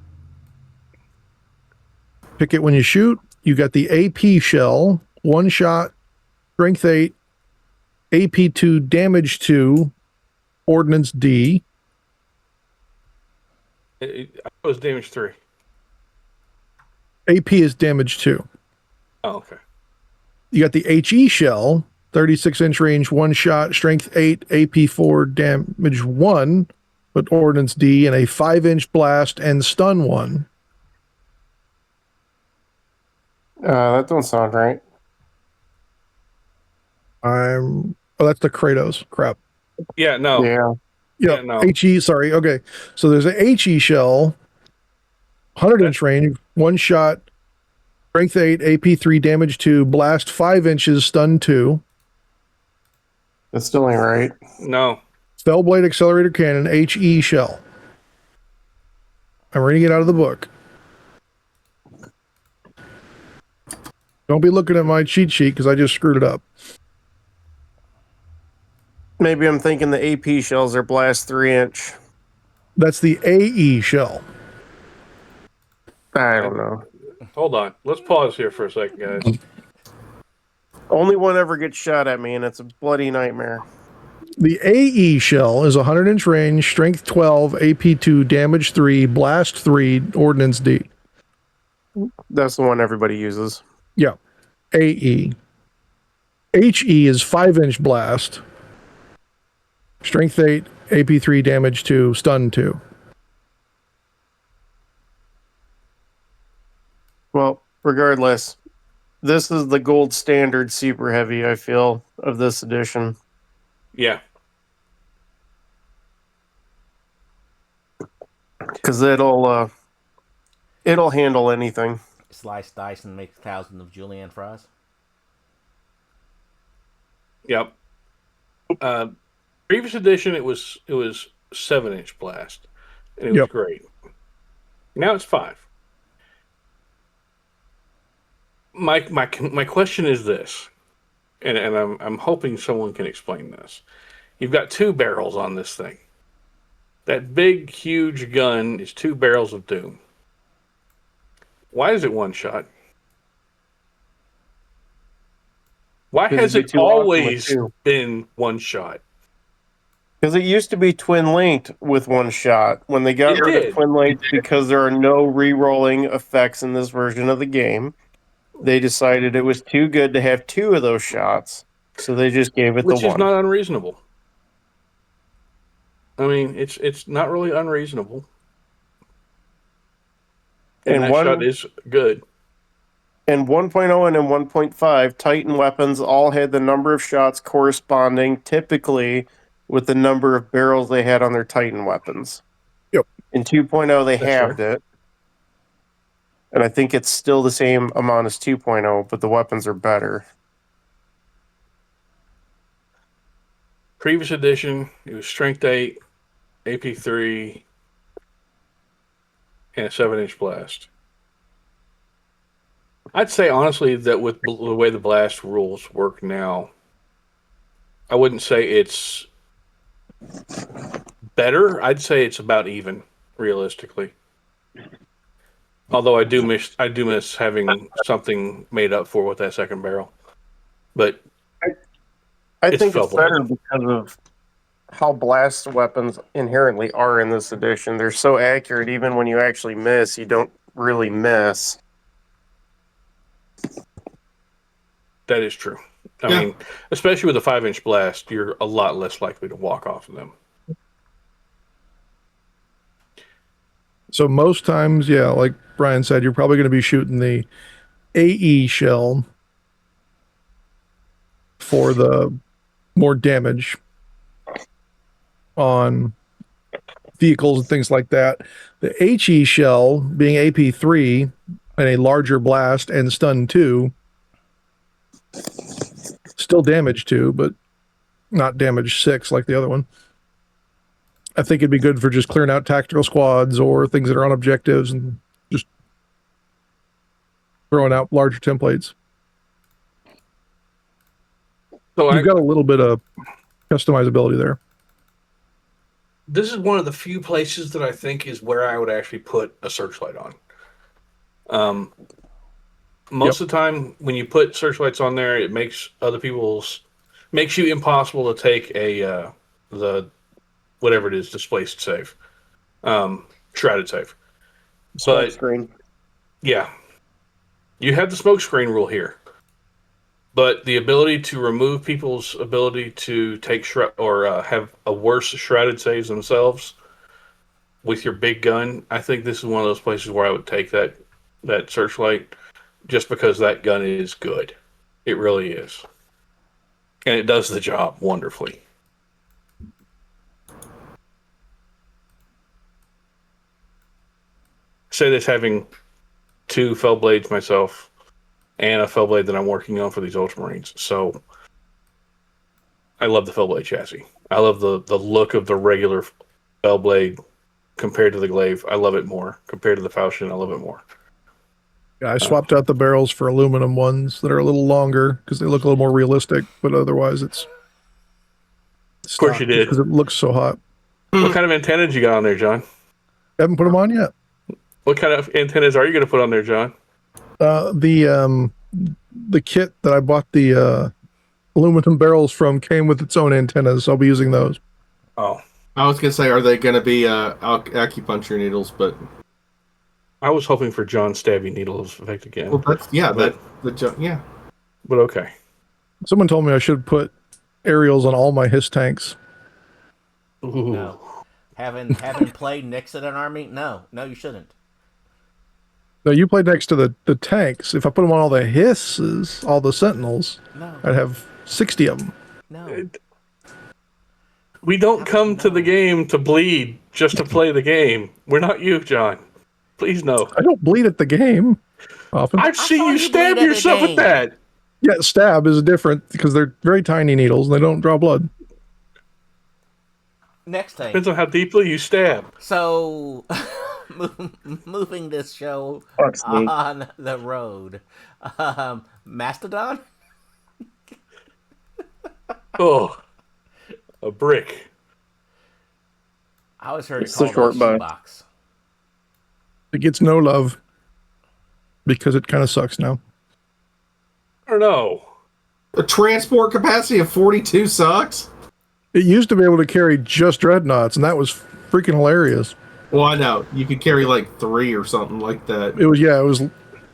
[SPEAKER 2] Pick it when you shoot. You got the AP shell, 1 shot, strength 8, AP2 damage 2, ordnance D.
[SPEAKER 3] It was damage 3.
[SPEAKER 2] AP is damage 2.
[SPEAKER 3] Oh, okay.
[SPEAKER 2] You got the HE shell, 36-inch range, one shot, strength 8, AP4, damage 1, but ordnance D, and a 5-inch blast and stun 1.
[SPEAKER 6] That don't sound right.
[SPEAKER 2] Oh, that's the Kratos. Crap.
[SPEAKER 3] Yeah, no.
[SPEAKER 6] Yeah.
[SPEAKER 2] Yeah,
[SPEAKER 3] no.
[SPEAKER 2] HE, sorry. Okay. So there's a HE shell, 100-inch range, one shot, strength 8, AP3, damage 2, blast 5 inches, stun 2.
[SPEAKER 6] That still ain't right.
[SPEAKER 3] No.
[SPEAKER 2] Spellblade accelerator cannon, HE shell. I'm reading it out of the book. Don't be looking at my cheat sheet because I just screwed it up.
[SPEAKER 6] Maybe I'm thinking the AP shells are blast 3-inch.
[SPEAKER 2] That's the AE shell.
[SPEAKER 6] I don't know.
[SPEAKER 3] Hold on. Let's pause here for a second, guys.
[SPEAKER 6] Only one ever gets shot at me, and it's a bloody nightmare.
[SPEAKER 2] The AE shell is 100-inch range, strength 12, AP2, damage 3, blast 3, ordnance D.
[SPEAKER 6] That's the one everybody uses.
[SPEAKER 2] Yeah. AE. HE is 5-inch blast, strength 8, AP3, damage 2, stun 2.
[SPEAKER 6] Well, regardless, this is the gold standard super heavy, I feel, of this edition.
[SPEAKER 3] Yeah.
[SPEAKER 6] Because it'll handle anything.
[SPEAKER 1] Slice, dice, and make 1,000 of julienne fries.
[SPEAKER 3] Yep. Previous edition, it was 7-inch blast, and it was great. Now it's 5. My question is this, and I'm hoping someone can explain this. You've got 2 barrels on this thing. That big, huge gun is 2 barrels of doom. Why is it one shot? Why has it always been one shot?
[SPEAKER 6] Because it used to be twin linked with one shot. When they got rid of twin linked because there are no re-rolling effects in this version of the game, they decided it was too good to have 2 of those shots, so they just gave it the one.
[SPEAKER 3] Which is not unreasonable. I mean, it's not really unreasonable. And that shot is good.
[SPEAKER 6] In 1.0 and in 1.5, Titan weapons all had the number of shots corresponding typically with the number of barrels they had on their Titan weapons.
[SPEAKER 2] Yep.
[SPEAKER 6] In 2.0, they halved it. And I think it's still the same amount as 2.0, but the weapons are better.
[SPEAKER 3] Previous edition, it was strength 8, AP3, and a 7-inch blast. I'd say, honestly, that with the way the blast rules work now, I wouldn't say it's better. I'd say it's about even, realistically. Although I do miss having something made up for with that second barrel. But
[SPEAKER 6] I think it's better because of how blast weapons inherently are in this edition. They're so accurate, even when you actually miss, you don't really miss.
[SPEAKER 3] That is true. I mean, especially with a 5-inch blast, you're a lot less likely to walk off of them.
[SPEAKER 2] So most times, yeah, like Brian said, you're probably going to be shooting the AE shell for the more damage on vehicles and things like that. The HE shell being AP3 and a larger blast and stun 2, still damage 2, but not damage 6 like the other one. I think it'd be good for just clearing out tactical squads or things that are on objectives and just throwing out larger templates. So you've got a little bit of customizability there.
[SPEAKER 3] This is one of the few places that I think is where I would actually put a searchlight on. Most of the time, when you put searchlights on there, it makes other people's makes you impossible to take the whatever it is displaced save, shrouded save.
[SPEAKER 6] Smoke screen.
[SPEAKER 3] Yeah, you have the smoke screen rule here, but the ability to remove people's ability to take have a worse shrouded saves themselves with your big gun, I think this is one of those places where I would take that searchlight, just because that gun is good. It really is, and it does the job wonderfully. Say this having 2 fell blades myself and a fell blade that I'm working on for these Ultramarines. So I love the fell blade chassis. I love the look of the regular fell blade compared to the glaive. I love it more. Compared to the falchion, I love it more.
[SPEAKER 2] Yeah, I swapped out the barrels for aluminum ones that are a little longer because they look a little more realistic, but otherwise it's
[SPEAKER 3] of course you did,
[SPEAKER 2] because it looks so hot.
[SPEAKER 3] What kind of antennas you got on there, John?
[SPEAKER 2] Haven't put them on yet.
[SPEAKER 3] What kind of antennas are you going to put on there, John?
[SPEAKER 2] The kit that I bought the aluminum barrels from came with its own antennas, so I'll be using those.
[SPEAKER 3] Oh,
[SPEAKER 4] I was gonna say, are they gonna be acupuncture needles? But
[SPEAKER 3] I was hoping for John Stabby needles effect again.
[SPEAKER 4] well, yeah.
[SPEAKER 3] But okay.
[SPEAKER 2] Someone told me I should put aerials on all my HISS tanks.
[SPEAKER 3] Ooh.
[SPEAKER 1] No. Having played next to an army? No, you shouldn't.
[SPEAKER 2] No, you played next to the tanks. If I put them on all the hisses, all the sentinels,
[SPEAKER 1] No.
[SPEAKER 2] I'd have 60 of them.
[SPEAKER 1] No.
[SPEAKER 3] We don't come to the game to bleed just to play the game. We're not you, John. Please no.
[SPEAKER 2] I don't bleed at the game often.
[SPEAKER 3] I've seen
[SPEAKER 1] saw
[SPEAKER 3] you
[SPEAKER 1] you
[SPEAKER 3] stab
[SPEAKER 1] bleed at the
[SPEAKER 3] yourself
[SPEAKER 1] game.
[SPEAKER 3] with that.
[SPEAKER 2] Yeah, stab is different because they're very tiny needles and they don't draw blood.
[SPEAKER 1] Next thing.
[SPEAKER 3] Depends on how deeply you stab.
[SPEAKER 1] So, moving this show on the road. Mastodon?
[SPEAKER 3] Oh, a brick.
[SPEAKER 1] I always heard
[SPEAKER 6] It's
[SPEAKER 1] it
[SPEAKER 6] the
[SPEAKER 1] called a
[SPEAKER 6] short bow.
[SPEAKER 1] shoebox.
[SPEAKER 2] It gets no love because it kind of sucks now.
[SPEAKER 3] I don't know.
[SPEAKER 4] A transport capacity of 42 sucks.
[SPEAKER 2] It used to be able to carry just dreadnoughts, and that was freaking hilarious.
[SPEAKER 4] Well, I know you could carry like 3 or something like that.
[SPEAKER 2] It was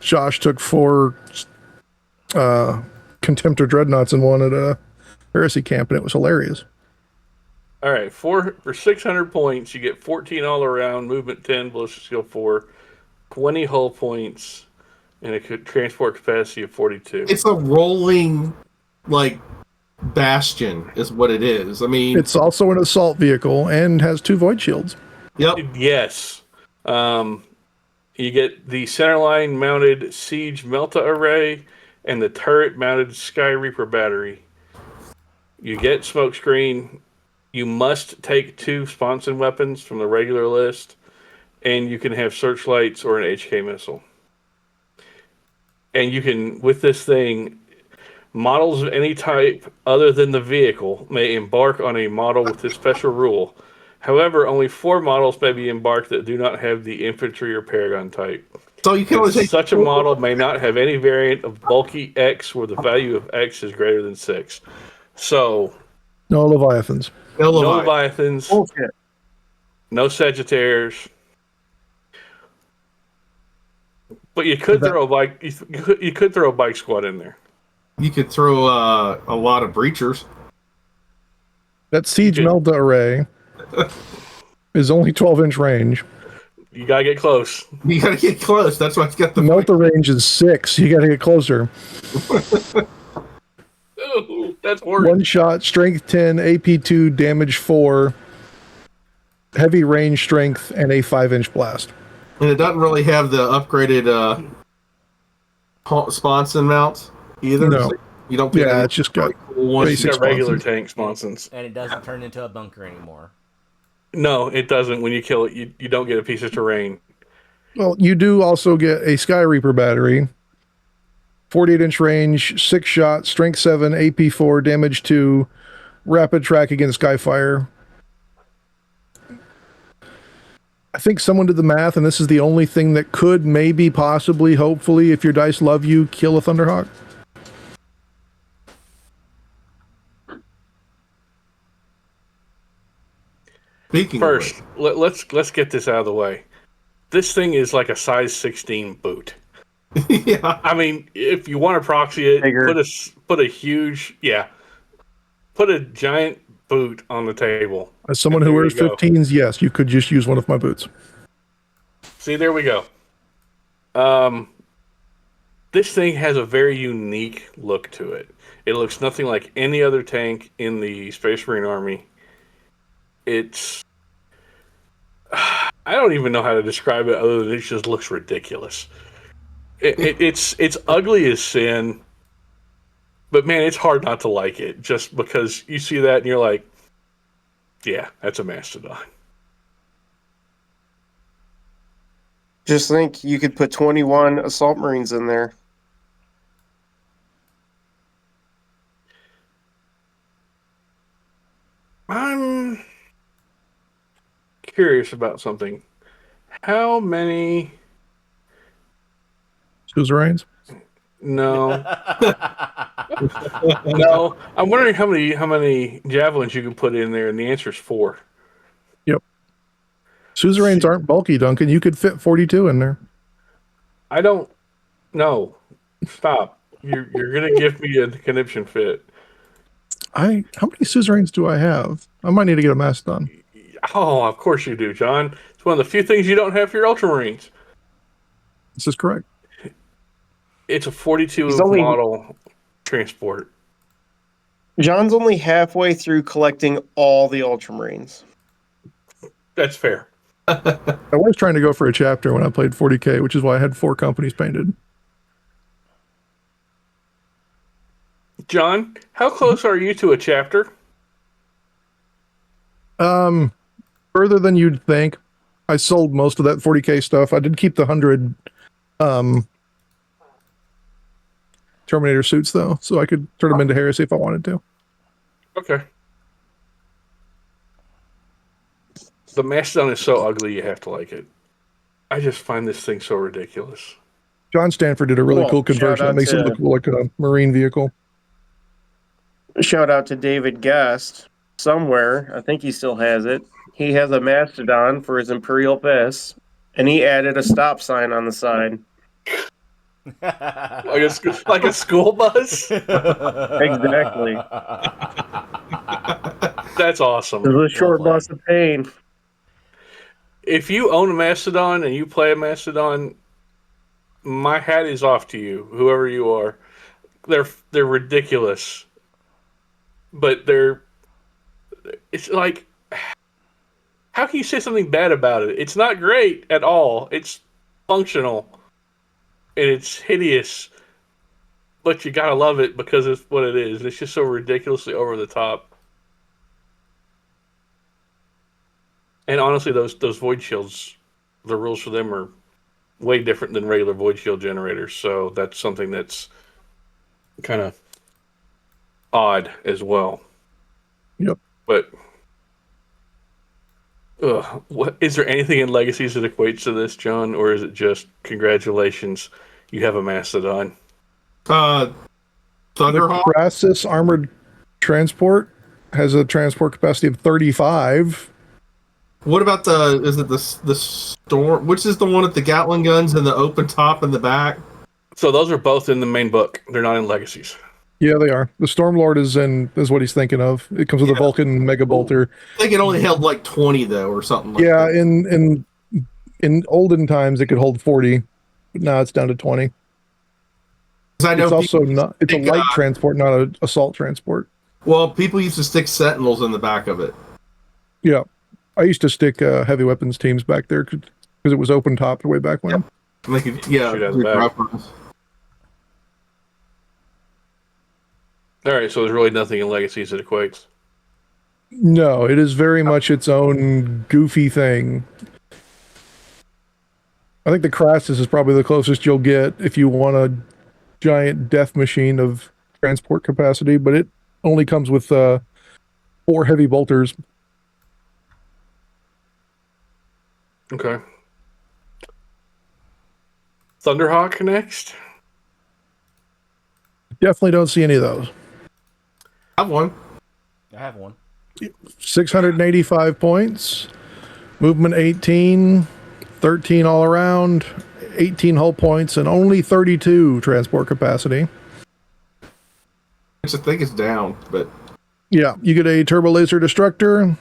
[SPEAKER 2] Josh took 4 Contemptor dreadnoughts and one at a Heresy camp, and it was hilarious.
[SPEAKER 3] All right, for 600 points, you get 14 all around, movement 10, ballistic skill 4, 20 hull points, and a transport capacity of 42.
[SPEAKER 4] It's a rolling, like, bastion is what it is. I mean,
[SPEAKER 2] It's also an assault vehicle and has 2 void shields.
[SPEAKER 4] yep.
[SPEAKER 3] Yes. You get the centerline mounted siege melta array and the turret mounted Sky Reaper battery. You get smokescreen. You must take 2 sponson weapons from the regular list, and you can have searchlights or an HK missile. And you can, with this thing, models of any type other than the vehicle may embark on a model with this special rule. However, only 4 models may be embarked that do not have the infantry or paragon type.
[SPEAKER 4] So you can only take
[SPEAKER 3] Such a model may not have any variant of bulky X where the value of X is greater than 6. So,
[SPEAKER 2] No Leviathans.
[SPEAKER 3] no
[SPEAKER 4] Levi.
[SPEAKER 3] Leviathans,
[SPEAKER 6] Bullshit.
[SPEAKER 3] no Sagittarius. But you could throw a bike. You could throw a bike squad in there.
[SPEAKER 4] You could throw a lot of breachers.
[SPEAKER 2] That Siege
[SPEAKER 3] You
[SPEAKER 2] Melta array is only 12-inch range.
[SPEAKER 3] You gotta get close.
[SPEAKER 4] You gotta get close. That's why it's got the
[SPEAKER 2] Melta range is 6. You got to get closer.
[SPEAKER 3] Ooh, that's horrible.
[SPEAKER 2] 1 shot, strength 10, AP 2, damage 4, heavy range strength, and a 5-inch blast.
[SPEAKER 4] And it doesn't really have the upgraded sponson mounts either.
[SPEAKER 2] No.
[SPEAKER 4] So you don't get
[SPEAKER 2] Yeah, it's just got
[SPEAKER 4] one.
[SPEAKER 3] It's
[SPEAKER 2] basic
[SPEAKER 3] got regular
[SPEAKER 2] sponsons.
[SPEAKER 3] tank sponsons.
[SPEAKER 1] And it doesn't turn into a bunker anymore.
[SPEAKER 3] No, it doesn't. When you kill it, you don't get a piece of terrain.
[SPEAKER 2] Well, you do also get a Sky Reaper battery, 48-inch range, 6 shot, strength 7, AP 4, damage 2, rapid track against Skyfire. I think someone did the math, and this is the only thing that could maybe, possibly, hopefully, if your dice love you, kill a Thunderhawk.
[SPEAKER 4] Speaking
[SPEAKER 3] First,
[SPEAKER 4] of
[SPEAKER 3] let's get this out of the way. This thing is like a size 16 boot.
[SPEAKER 4] which. Yeah.
[SPEAKER 3] I mean, if you want to proxy it,
[SPEAKER 6] Bigger.
[SPEAKER 3] put a giant boot on the table.
[SPEAKER 2] As someone who
[SPEAKER 3] There
[SPEAKER 2] wears
[SPEAKER 3] you go.
[SPEAKER 2] 15s, yes, you could just use one of my boots.
[SPEAKER 3] See, there we go. This thing has a very unique look to it. It looks nothing like any other tank in the Space Marine Army. It's... I don't even know how to describe it other than it just looks ridiculous. It's ugly as sin, but man, it's hard not to like it just because you see that and you're like, yeah, that's a Mastodon.
[SPEAKER 6] Just think you could put 21 assault marines in there.
[SPEAKER 3] I'm curious about something. How many...
[SPEAKER 2] Suzerains?
[SPEAKER 3] No. No. I'm wondering how many javelins you can put in there, and the answer is 4.
[SPEAKER 2] Suzerains aren't bulky, Duncan. You could fit 42 in there.
[SPEAKER 3] I don't know. Stop. You're gonna give me a conniption fit.
[SPEAKER 2] How many suzerains do I have? I might need to get a Mastodon.
[SPEAKER 3] Oh, of course you do, John. It's one of the few things you don't have for your Ultramarines.
[SPEAKER 2] This is correct.
[SPEAKER 3] It's a 42
[SPEAKER 6] He's only-
[SPEAKER 3] model transport.
[SPEAKER 6] John's only halfway through collecting all the ultramarines.
[SPEAKER 3] That's fair.
[SPEAKER 2] I was trying to go for a chapter when I played 40K, which is why I had 4 companies painted.
[SPEAKER 3] John, how close are you to a chapter?
[SPEAKER 2] Further than you'd think. I sold most of that 40K stuff. I did keep the 100 Terminator suits though, so I could turn them into Heresy if I wanted to.
[SPEAKER 3] Okay. The Mastodon is so ugly, you have to like it. I just find this thing so ridiculous.
[SPEAKER 2] John Stanford did a really cool conversion that makes it look like a marine vehicle.
[SPEAKER 6] Shout out to David Guest somewhere. I think he still has it. He has a Mastodon for his Imperial Piss, and he added a stop sign on the side.
[SPEAKER 3] Like a school bus?
[SPEAKER 6] Exactly.
[SPEAKER 3] That's awesome.
[SPEAKER 6] It was a short bus of pain.
[SPEAKER 3] If you own a Mastodon and you play a Mastodon, my hat is off to you, whoever you are. They're ridiculous. But it's like, how can you say something bad about it? It's not great at all. It's functional. And it's hideous. But you gotta love it because it's what it is. It's just so ridiculously over the top. And honestly, those void shields, the rules for them are way different than regular void shield generators. So that's something that's kind of odd as well.
[SPEAKER 2] Yep.
[SPEAKER 3] But what is there anything in Legacies that equates to this, John, or is it just congratulations, you have a Mastodon?
[SPEAKER 2] The
[SPEAKER 4] Thunderhawk.
[SPEAKER 2] Crassus armored transport has a transport capacity of 35.
[SPEAKER 4] What about the storm? Which is the one with the Gatling guns and the open top in the back?
[SPEAKER 3] So those are both in the main book. They're not in Legacies.
[SPEAKER 2] Yeah, they are. The Stormlord is what he's thinking of. It comes with a Vulcan Mega Bolter.
[SPEAKER 4] I think it only held like 20 though, or something like
[SPEAKER 2] Yeah,
[SPEAKER 4] that.
[SPEAKER 2] in olden times it could hold 40, but now it's down to 20.
[SPEAKER 4] 'Cause I know
[SPEAKER 2] It's also not. It's a
[SPEAKER 4] think,
[SPEAKER 2] light transport, not an assault transport.
[SPEAKER 4] Well, people used to stick Sentinels in the back of it.
[SPEAKER 2] Yeah, I used to stick heavy weapons teams back there because it was open topped way back when.
[SPEAKER 4] Yep. Like, yeah,
[SPEAKER 3] Shoot out of the back.
[SPEAKER 4] reference.
[SPEAKER 3] All right, so there's really nothing in Legacies that equates.
[SPEAKER 2] No, it is very much its own goofy thing. I think the Crassus is probably the closest you'll get if you want a giant death machine of transport capacity, but it only comes with 4 heavy bolters.
[SPEAKER 3] Okay. Thunderhawk next.
[SPEAKER 2] Definitely don't see any of those.
[SPEAKER 4] I have one.
[SPEAKER 1] I have one.
[SPEAKER 2] 685 points, movement 18, 13 all around, 18 hull points, and only 32 transport capacity.
[SPEAKER 4] I think it's down, but
[SPEAKER 2] yeah, you get a turbo laser destructor,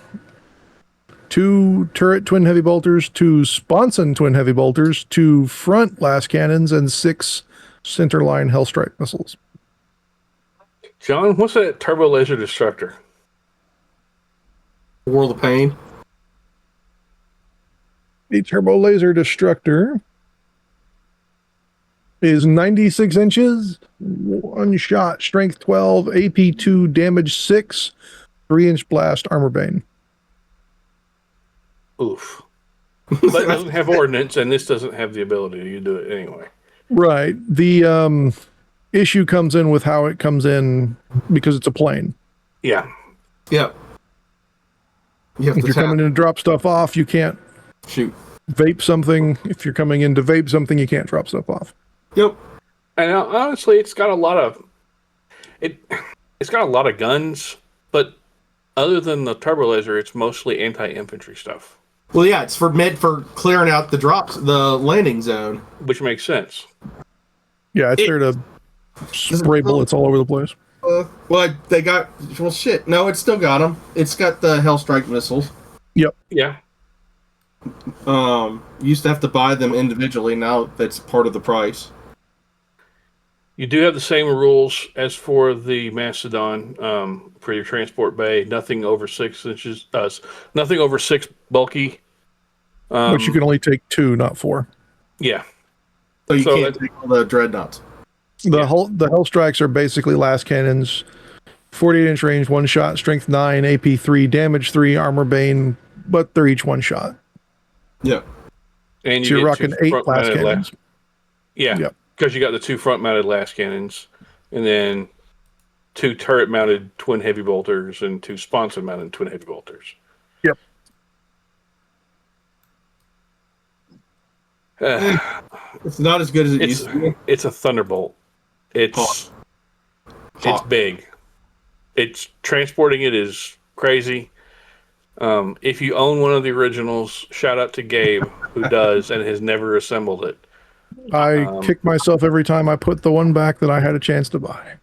[SPEAKER 2] 2 turret twin heavy bolters, 2 sponson twin heavy bolters, 2 front blast cannons, and 6 centerline Hellstrike missiles.
[SPEAKER 3] John, what's that turbo laser destructor?
[SPEAKER 4] World of Pain.
[SPEAKER 2] The turbo laser destructor is 96 inches, 1 shot, strength 12, AP 2, damage 6, 3-inch blast, armor bane.
[SPEAKER 3] Oof. But it doesn't have ordnance, and this doesn't have the ability to do it anyway.
[SPEAKER 2] Right. The issue comes in with how it comes in because it's a plane.
[SPEAKER 3] Yeah.
[SPEAKER 4] Yep.
[SPEAKER 2] If you're coming in to drop stuff off, you can't
[SPEAKER 4] shoot.
[SPEAKER 2] Vape something. If you're coming in to vape something, you can't drop stuff off.
[SPEAKER 4] Yep.
[SPEAKER 3] And honestly, it's got a lot of it's got a lot of guns, but other than the turbo laser, it's mostly anti-infantry stuff.
[SPEAKER 4] Well, yeah, it's for clearing out the drops, the landing zone,
[SPEAKER 3] which makes sense.
[SPEAKER 2] Yeah, it's there to spray bullets all over the place.
[SPEAKER 4] Well, they got shit. No, it's still got them. It's got the Hellstrike missiles.
[SPEAKER 2] Yep.
[SPEAKER 3] Yeah.
[SPEAKER 4] Used to have to buy them individually. Now that's part of the price.
[SPEAKER 3] You do have the same rules as for the Mastodon for your transport bay. Nothing over 6 inches. Nothing over 6 bulky.
[SPEAKER 2] But you can only take 2, not 4.
[SPEAKER 3] Yeah.
[SPEAKER 4] So you can't take all the dreadnoughts.
[SPEAKER 2] The Hellstrikes are basically last cannons, 48-inch range, 1 shot, strength 9, AP 3, damage 3, armor bane, but they're each 1 shot.
[SPEAKER 4] Yeah.
[SPEAKER 3] And
[SPEAKER 2] so you're rocking 8 last cannons.
[SPEAKER 3] Yeah.
[SPEAKER 2] Yep.
[SPEAKER 3] Because you got the 2 front-mounted last cannons, and then 2 turret-mounted twin heavy bolters, and 2 sponsor-mounted twin heavy bolters.
[SPEAKER 2] Yep.
[SPEAKER 4] It's not as good as it used to be.
[SPEAKER 3] It's a Thunderbolt. It's big. It's transporting it is crazy. If you own one of the originals, shout out to Gabe, who does and has never assembled it.
[SPEAKER 2] I kick myself every time I put the one back that I had a chance to buy.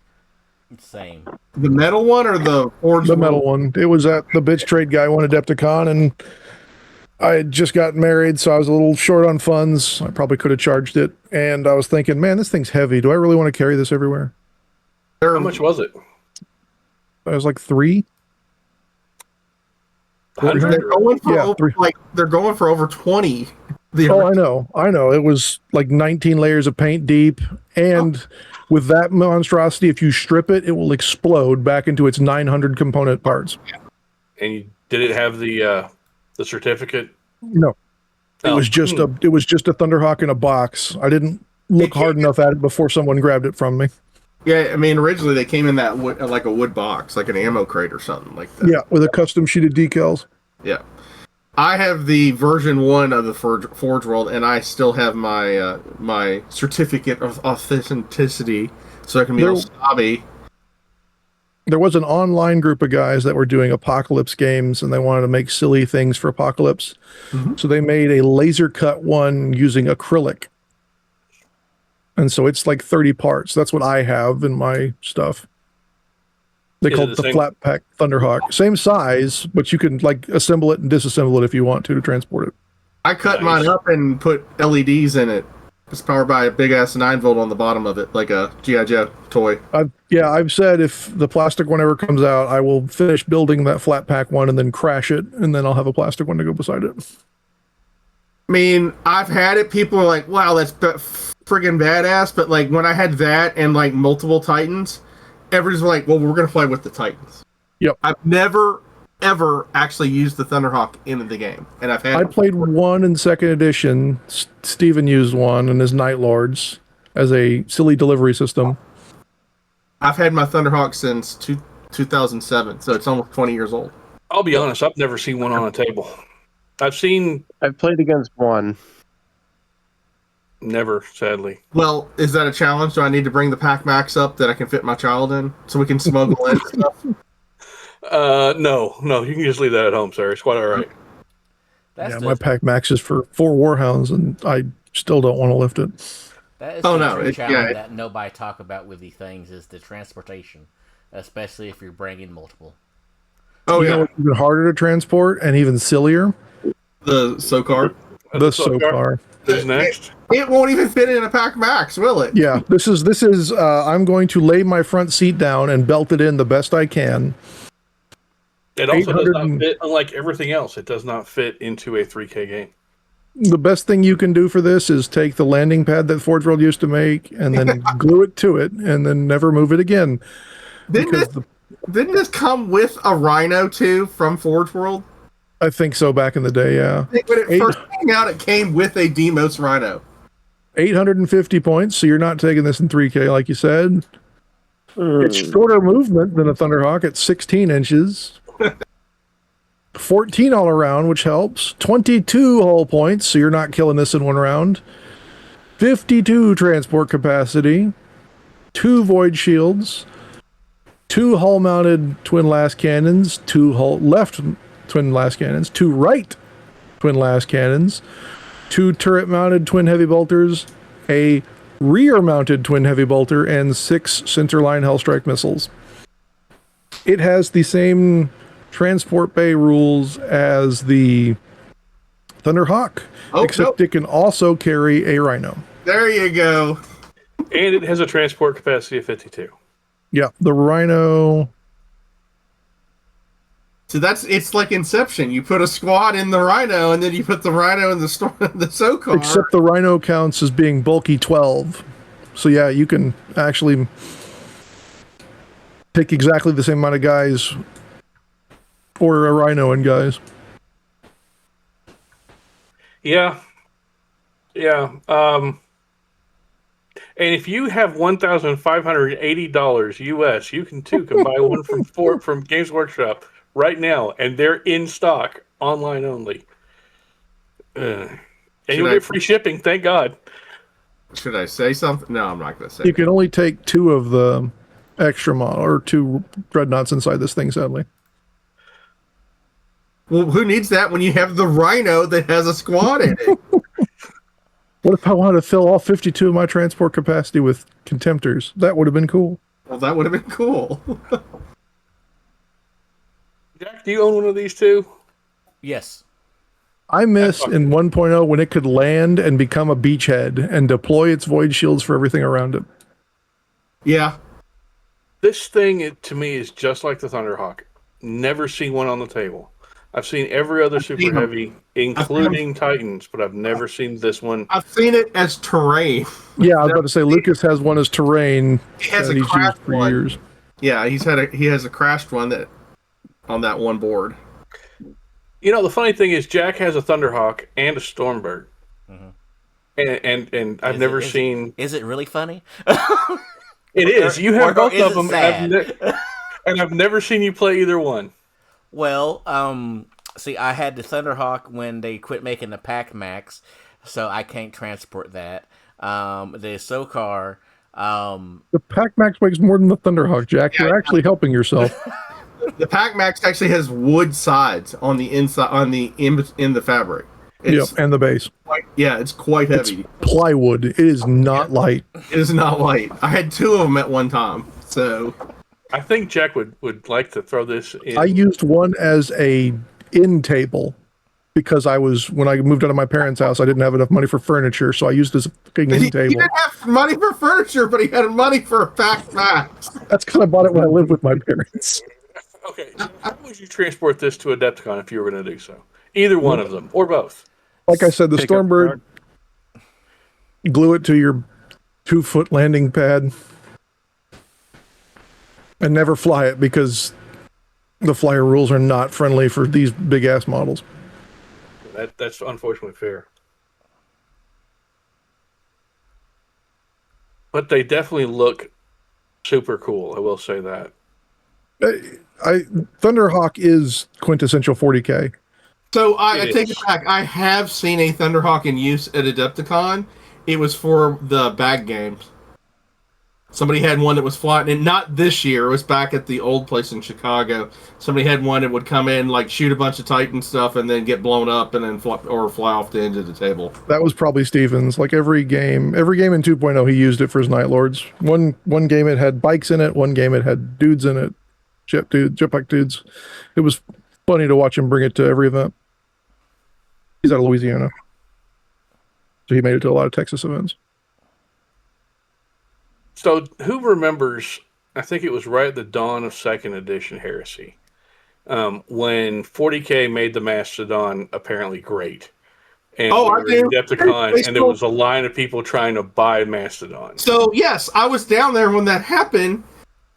[SPEAKER 1] Same.
[SPEAKER 4] The metal one or the forged?
[SPEAKER 2] The metal one. It was at the bitch trade guy won Adepticon, and I had just gotten married, so I was a little short on funds. I probably could have charged it, and I was thinking, man, this thing's heavy. Do I really want to carry this everywhere?
[SPEAKER 3] How much was it?
[SPEAKER 2] I was like 3.
[SPEAKER 4] They're going for they're going for over 20.
[SPEAKER 2] I know. It was like 19 layers of paint deep, and with that monstrosity, if you strip it, it will explode back into its 900 component parts.
[SPEAKER 3] And did it have the certificate?
[SPEAKER 2] No, it was just a Thunderhawk in a box. I didn't look hard enough at it before someone grabbed it from me.
[SPEAKER 4] Yeah, I mean, originally they came in that like a wood box, like an ammo crate or something like that.
[SPEAKER 2] Yeah, with a custom sheeted decals.
[SPEAKER 4] Yeah. I have the version 1 of the Forge World, and I still have my my certificate of authenticity, so I can be a snobby.
[SPEAKER 2] There was an online group of guys that were doing Apocalypse games, and they wanted to make silly things for Apocalypse. Mm-hmm. So they made a laser cut one using acrylic. And so it's like 30 parts. That's what I have in my stuff. They call it the flat pack Thunderhawk. Same size, but you can like assemble it and disassemble it if you want to transport it.
[SPEAKER 4] I cut mine up and put LEDs in it. It's powered by a big ass 9-volt on the bottom of it, like a G.I. Joe toy. I've said if the plastic one ever comes out, I will finish building that flat pack one and then crash it, and then I'll have a plastic one to go beside it. I mean, I've had it. People are like, wow, that's friggin' badass. But like when I had that and like multiple Titans, everybody's like, well, we're going to play with the Titans.
[SPEAKER 2] Yep.
[SPEAKER 4] I've never, ever actually used the Thunderhawk in the game. And I
[SPEAKER 2] played one in 2nd edition. Steven used one in his Night Lords as a silly delivery system.
[SPEAKER 4] I've had my Thunderhawk since 2007, so it's almost 20 years old.
[SPEAKER 3] I'll be honest, I've never seen one on a table. I've
[SPEAKER 6] played against one.
[SPEAKER 3] Never, sadly.
[SPEAKER 4] Well, is that a challenge? Do I need to bring the Pac Max up that I can fit my child in so we can smuggle in stuff?
[SPEAKER 3] No, you can just leave that at home, sir. It's quite all right.
[SPEAKER 2] My pack max is for 4 Warhounds, and I still don't want to lift it.
[SPEAKER 1] That is the true challenge that nobody talk about with these things is the transportation, especially if you're bringing multiple.
[SPEAKER 2] Oh, you know what's even harder to transport and even sillier?
[SPEAKER 4] The SOCAR.
[SPEAKER 2] The SOCAR.
[SPEAKER 3] Who's next?
[SPEAKER 4] It won't even fit in a pack max, will it?
[SPEAKER 2] Yeah, this is. I'm going to lay my front seat down and belt it in the best I can.
[SPEAKER 3] It also does not fit, unlike everything else. It does not fit into a 3K game.
[SPEAKER 2] The best thing you can do for this is take the landing pad that Forge World used to make and then glue it to it and then never move it again.
[SPEAKER 4] Didn't this come with a Rhino too from Forge World?
[SPEAKER 2] I think so, back in the day, yeah.
[SPEAKER 4] I think when it first came out, it came with a Demos Rhino.
[SPEAKER 2] 850 points, so you're not taking this in 3K like you said. It's shorter movement than a Thunderhawk at 16 inches. 14 all around, which helps. 22 hull points, so you're not killing this in one round. 52 transport capacity. 2 void shields. 2 hull-mounted twin last cannons. 2 left twin last cannons. 2 right twin last cannons. 2 turret-mounted twin heavy bolters. A rear-mounted twin heavy bolter, and 6 centerline Hellstrike missiles. It has the same transport bay rules as the Thunderhawk, except it can also carry a Rhino.
[SPEAKER 4] There you go.
[SPEAKER 3] And it has a transport capacity of 52.
[SPEAKER 2] Yeah, the Rhino.
[SPEAKER 4] So it's like Inception. You put a squad in the Rhino, and then you put the Rhino in the SOCAR.
[SPEAKER 2] Except the Rhino counts as being bulky 12. So yeah, you can actually take exactly the same amount of guys or a Rhino and guys.
[SPEAKER 3] Yeah. And if you have $1,580 US, you can buy one from Games Workshop right now, and they're in stock, online only. And you'll get free shipping, thank God.
[SPEAKER 4] Should I say something? No, I'm not going to say
[SPEAKER 2] You can only take 2 of the extra model, or 2 dreadnoughts inside this thing, sadly.
[SPEAKER 4] Well, who needs that when you have the Rhino that has a squad in it?
[SPEAKER 2] What if I wanted to fill all 52 of my transport capacity with Contemptors? That would have been cool.
[SPEAKER 4] Well, that would have been cool.
[SPEAKER 3] Jack, do you own one of these too?
[SPEAKER 1] Yes.
[SPEAKER 2] I miss in 1.0 when it could land and become a beachhead and deploy its void shields for everything around it.
[SPEAKER 4] Yeah.
[SPEAKER 3] This thing, to me, is just like the Thunderhawk. Never seen one on the table. I've seen every other super heavy, including Titans, but I've never seen this one.
[SPEAKER 4] I've seen it as terrain.
[SPEAKER 2] Yeah, I was about to say Lucas has one as terrain.
[SPEAKER 4] He has
[SPEAKER 2] that
[SPEAKER 4] a
[SPEAKER 2] he's used for
[SPEAKER 4] one.
[SPEAKER 2] years.
[SPEAKER 4] Yeah, he has a crashed one that on that one board.
[SPEAKER 3] You know, the funny thing is, Jack has a Thunderhawk and a Stormbird, and I've never seen.
[SPEAKER 1] Is it really funny?
[SPEAKER 3] It is. You have both of them,
[SPEAKER 1] sad?
[SPEAKER 3] and I've never seen you play either one.
[SPEAKER 1] Well, see, I had the Thunderhawk when they quit making the Pack Max, so I can't transport that. The SOCAR.
[SPEAKER 2] The Pack Max weighs more than the Thunderhawk, Jack. You're actually helping yourself.
[SPEAKER 4] The Pack Max actually has wood sides on the inside, in the fabric.
[SPEAKER 2] Yep, and the base.
[SPEAKER 4] It's quite heavy.
[SPEAKER 2] It's plywood. It is not light.
[SPEAKER 4] It is not light. I had 2 of them at one time, so.
[SPEAKER 3] I think Jack would like to throw this in.
[SPEAKER 2] I used one as a end table because when I moved out of my parents' house, I didn't have enough money for furniture, so I used this fucking end table.
[SPEAKER 4] He didn't have money for furniture, but he had money for a Pack Max.
[SPEAKER 2] That's because I bought it when I lived with my parents.
[SPEAKER 3] Okay, so how would you transport this to Adepticon if you were going to do so? Either one of them, or both.
[SPEAKER 2] Like I said, the Stormbird, glue it to your 2-foot landing pad, and never fly it because the flyer rules are not friendly for these big-ass models.
[SPEAKER 3] That's unfortunately fair. But they definitely look super cool, I will say that.
[SPEAKER 2] Thunderhawk is quintessential 40K.
[SPEAKER 4] So I take it back. I have seen a Thunderhawk in use at Adepticon. It was for the bag games. Somebody had one that was flying, and not this year. It was back at the old place in Chicago. Somebody had one that would come in, like shoot a bunch of Titan stuff, and then get blown up, and then fly off the end of the table.
[SPEAKER 2] That was probably Stevens. Like every game in 2.0, he used it for his Night Lords. One game it had bikes in it. One game it had dudes in it, jetpack dudes. It was funny to watch him bring it to every event. He's out of Louisiana, so he made it to a lot of Texas events.
[SPEAKER 3] So, who remembers, I think it was right at the dawn of 2nd edition Heresy, when 40K made the Mastodon apparently great. And
[SPEAKER 4] I do.
[SPEAKER 3] Decepticon, and there was a line of people trying to buy Mastodon.
[SPEAKER 4] So, yes, I was down there when that happened.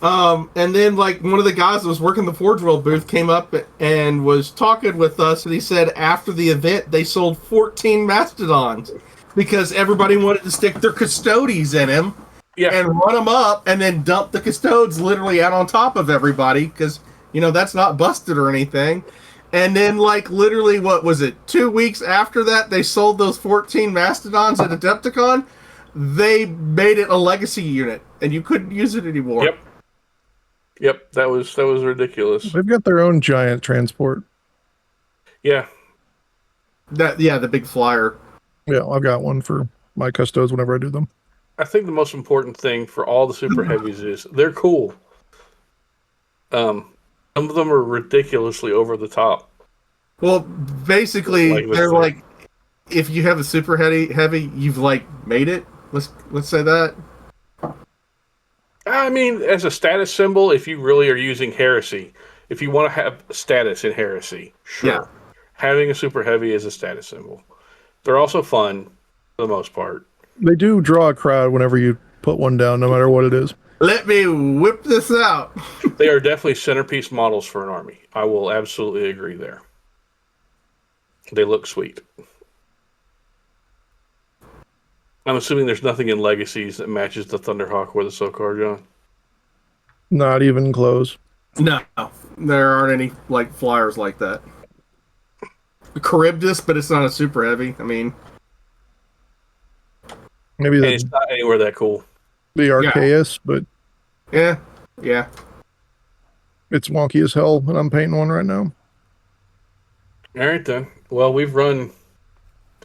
[SPEAKER 4] And then, like, one of the guys that was working the Forge World booth came up and was talking with us, and he said after the event, they sold 14 Mastodons because everybody wanted to stick their Custodes in him. Yeah. And run them up and then dump the Custodes literally out on top of everybody because, that's not busted or anything. And then, like, literally, what was it, 2 weeks after that, they sold those 14 Mastodons at Adepticon. They made it a legacy unit, and you couldn't use it anymore.
[SPEAKER 3] Yep, that was ridiculous.
[SPEAKER 2] They've got their own giant transport.
[SPEAKER 3] Yeah.
[SPEAKER 4] The big flyer.
[SPEAKER 2] Yeah, I've got one for my Custodes whenever I do them.
[SPEAKER 3] I think the most important thing for all the super heavies is they're cool. Some of them are ridiculously over the top.
[SPEAKER 4] Well, basically, they're like, if you have a super heavy, you've like made it. Let's say that.
[SPEAKER 3] I mean, as a status symbol, if you really are using Heresy, if you want to have status in Heresy, sure. Yeah. Having a super heavy is a status symbol. They're also fun for the most part.
[SPEAKER 2] They do draw a crowd whenever you put one down, no matter what it is.
[SPEAKER 4] Let me whip this out.
[SPEAKER 3] They are definitely centerpiece models for an army. I will absolutely agree there. They look sweet. I'm assuming there's nothing in Legacies that matches the Thunderhawk or the Sokar, John?
[SPEAKER 2] Not even close.
[SPEAKER 4] No, there aren't any like flyers like that. Charybdis, but it's not a super heavy. I mean...
[SPEAKER 2] Maybe
[SPEAKER 3] it's not anywhere that cool.
[SPEAKER 2] The Arceus, but
[SPEAKER 4] yeah,
[SPEAKER 2] it's wonky as hell, and I'm painting one right now.
[SPEAKER 3] All right then. Well, we've run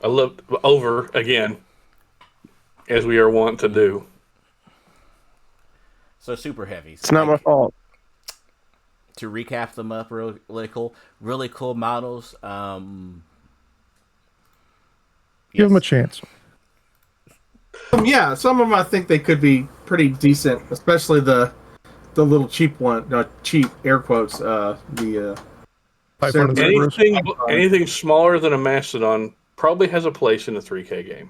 [SPEAKER 3] a little over again, as we are wont to do.
[SPEAKER 1] So super heavies.
[SPEAKER 6] It's not my fault.
[SPEAKER 1] To recap them up, really cool models.
[SPEAKER 2] Give them a chance.
[SPEAKER 4] Yeah, some of them I think they could be pretty decent, especially the little cheap one, cheap air quotes.
[SPEAKER 3] Anything smaller than a Mastodon probably has a place in a 3K game.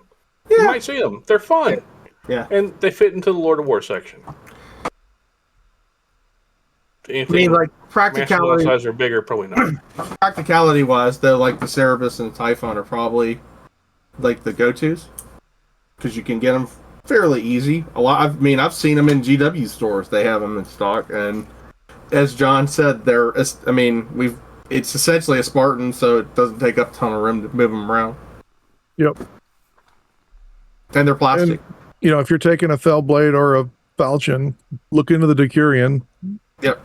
[SPEAKER 4] Yeah.
[SPEAKER 3] You might see them; they're fun.
[SPEAKER 4] Yeah,
[SPEAKER 3] and they fit into the Lord of War section. Anything,
[SPEAKER 4] I mean, like practicality
[SPEAKER 3] size or bigger, probably not.
[SPEAKER 4] Practicality wise, though, like the Cerebus and the Typhon are probably like the go-tos. Because you can get them fairly easy. I've seen them in GW stores. They have them in stock, and as John said, it's essentially a Spartan, so it doesn't take up a ton of room to move them around.
[SPEAKER 2] Yep.
[SPEAKER 4] And they're plastic.
[SPEAKER 2] And, if you're taking a Fellblade or a Falchion, look into the Decurion.
[SPEAKER 4] Yep.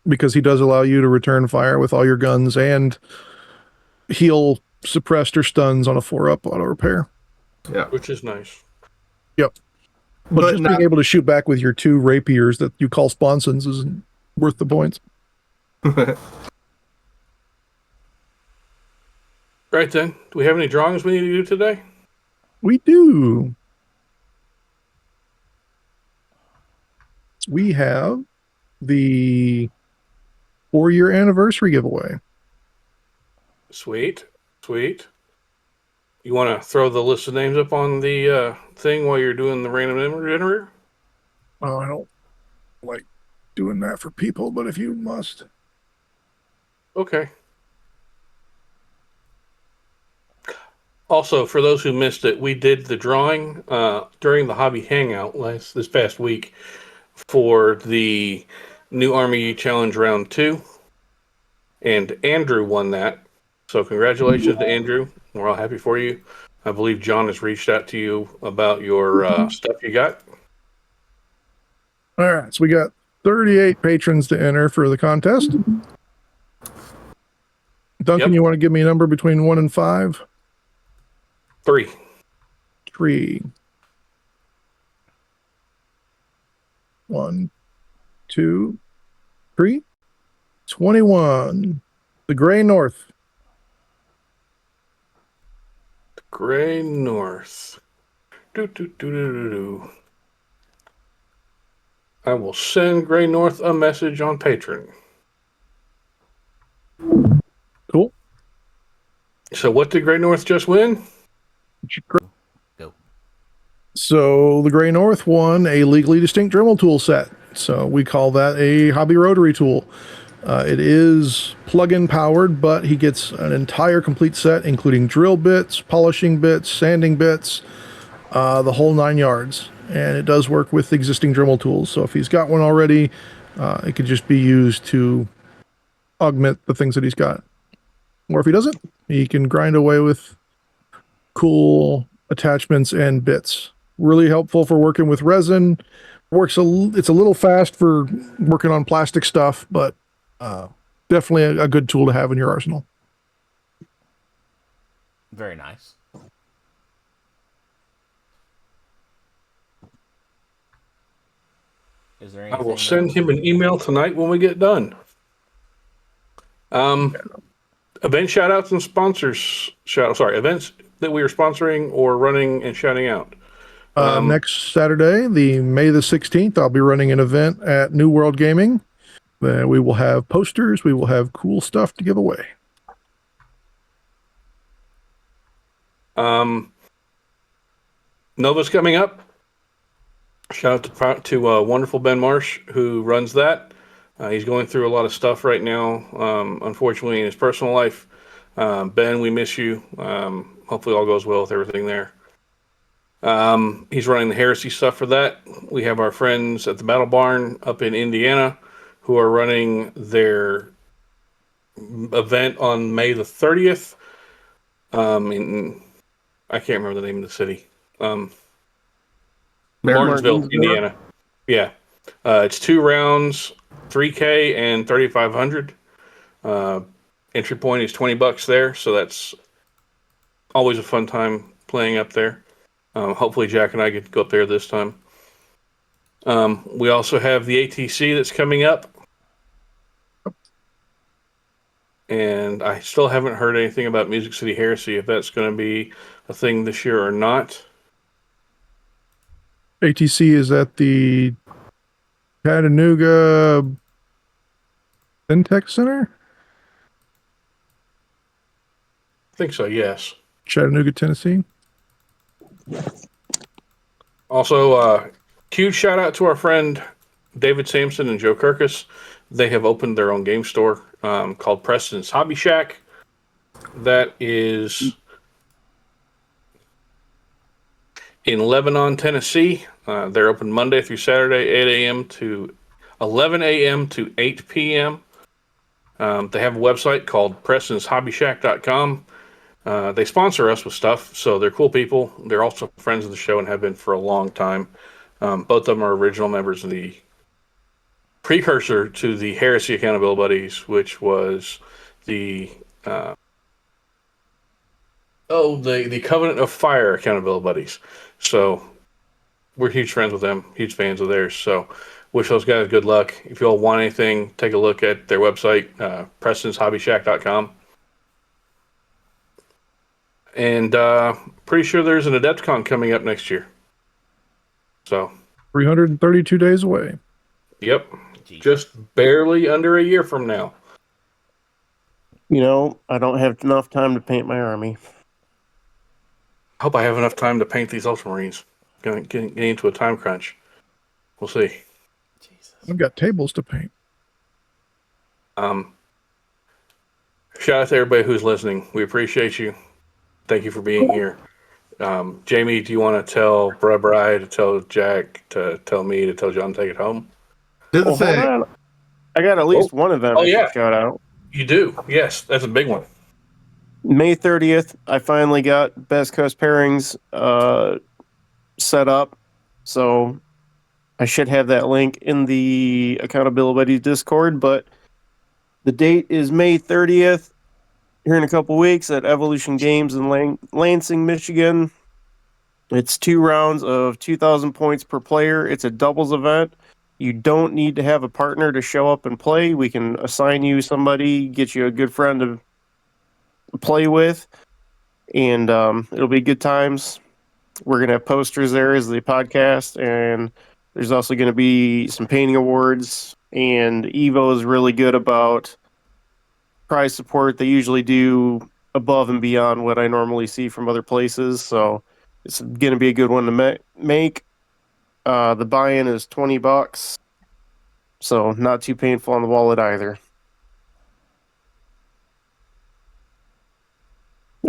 [SPEAKER 2] Because he does allow you to return fire with all your guns and heal suppressed or stuns on a 4-up auto repair.
[SPEAKER 4] Yeah,
[SPEAKER 3] which is nice.
[SPEAKER 2] Yep. But just being able to shoot back with your 2 rapiers that you call sponsons isn't worth the points.
[SPEAKER 3] Right then. Do we have any drawings we need to do today?
[SPEAKER 2] We do. We have the 4-year anniversary giveaway.
[SPEAKER 3] Sweet. You want to throw the list of names up on the thing while you're doing the random number generator?
[SPEAKER 2] Oh, I don't like doing that for people, but if you must.
[SPEAKER 3] Okay. Also, for those who missed it, we did the drawing during the Hobby Hangout this past week for the New Army Challenge Round 2. And Andrew won that. So congratulations to Andrew. We're all happy for you. I believe John has reached out to you about your stuff you got.
[SPEAKER 2] All right, so we got 38 patrons to enter for the contest. Duncan,
[SPEAKER 3] Yep.
[SPEAKER 2] you want to give me a number between 1 and 5?
[SPEAKER 3] 3.
[SPEAKER 2] 3. 1, 2, 3. 21. The Gray North.
[SPEAKER 3] Gray North. Do. I will send Gray North a message on Patreon.
[SPEAKER 2] Cool.
[SPEAKER 3] So what did Gray North just win?
[SPEAKER 1] Go.
[SPEAKER 2] So the Gray North won a legally distinct Dremel tool set. So we call that a hobby rotary tool. It is plug-in powered, but he gets an entire complete set, including drill bits, polishing bits, sanding bits, the whole 9 yards. And it does work with existing Dremel tools. So if he's got one already, it could just be used to augment the things that he's got. Or if he doesn't, he can grind away with cool attachments and bits. Really helpful for working with resin. It's a little fast for working on plastic stuff, but definitely a good tool to have in your arsenal.
[SPEAKER 1] Very nice. Is there anything
[SPEAKER 3] I will send him an email tonight when we get done. Event shout outs and sponsors events that we are sponsoring or running and shouting out.
[SPEAKER 2] Next Saturday, the May the 16th, I'll be running an event at New World Gaming. We will have posters. We will have cool stuff to give away.
[SPEAKER 3] Nova's coming up. Shout out to wonderful Ben Marsh, who runs that. He's going through a lot of stuff right now, unfortunately, in his personal life. Ben, we miss you. Hopefully all goes well with everything there. He's running the Heresy stuff for that. We have our friends at the Battle Barn up in Indiana who are running their event on May the 30th. I can't remember the name of the city. Martinsville, Indiana. Yeah. It's 2 rounds, $3K and $3,500. Entry point is $20 there, so that's always a fun time playing up there. Hopefully Jack and I get to go up there this time. We also have the ATC that's coming up. And I still haven't heard anything about Music City Heresy, if that's going to be a thing this year or not.
[SPEAKER 2] ATC is at the Chattanooga FinTech Center?
[SPEAKER 3] I think so, yes.
[SPEAKER 2] Chattanooga, Tennessee.
[SPEAKER 3] Also, huge shout out to our friend David Sampson and Joe Kirkus. They have opened their own game store called Preston's Hobby Shack. That is in Lebanon, Tennessee. They're open Monday through Saturday, 8 a.m. to 11 a.m. to 8 p.m. They have a website called PrestonsHobbyShack.com. They sponsor us with stuff, so they're cool people. They're also friends of the show and have been for a long time. Both of them are original members of the precursor to the Heresy Accountability Buddies, which was the Covenant of Fire Accountability Buddies. So we're huge friends with them, huge fans of theirs. So wish those guys good luck. If you all want anything, take a look at their website, PrestonsHobbyShack.com. And pretty sure there's an Adepticon coming up next year. So
[SPEAKER 2] 332 days away.
[SPEAKER 3] Yep. Just barely under a year from now.
[SPEAKER 6] You know, I don't have enough time to paint my army.
[SPEAKER 3] I hope I have enough time to paint these Ultramarines. Getting into a time crunch. We'll see.
[SPEAKER 1] Jesus.
[SPEAKER 2] I've got tables to paint.
[SPEAKER 3] Shout out to everybody who's listening. We appreciate you. Thank you for being here. Jamie, do you want to tell Bri, to tell Jack, to tell me, to tell John to take it home?
[SPEAKER 4] Do the
[SPEAKER 6] Hold
[SPEAKER 4] thing.
[SPEAKER 6] on. I got at least one of them.
[SPEAKER 3] Oh,
[SPEAKER 6] I should
[SPEAKER 3] yeah.
[SPEAKER 6] shout out.
[SPEAKER 3] You do. Yes, that's a big one.
[SPEAKER 6] May 30th, I finally got Best Coast pairings set up. So I should have that link in the Accountability Buddies Discord, but the date is May 30th, here in a couple weeks at Evolution Games in Lansing, Michigan. It's 2 rounds of 2,000 points per player. It's a doubles event. You don't need to have a partner to show up and play. We can assign you somebody, get you a good friend to play with, and it'll be good times. We're going to have posters there as the podcast, and there's also going to be some painting awards, and Evo is really good about prize support. They usually do above and beyond what I normally see from other places, so it's going to be a good one to make. The buy-in is $20, so not too painful on the wallet either.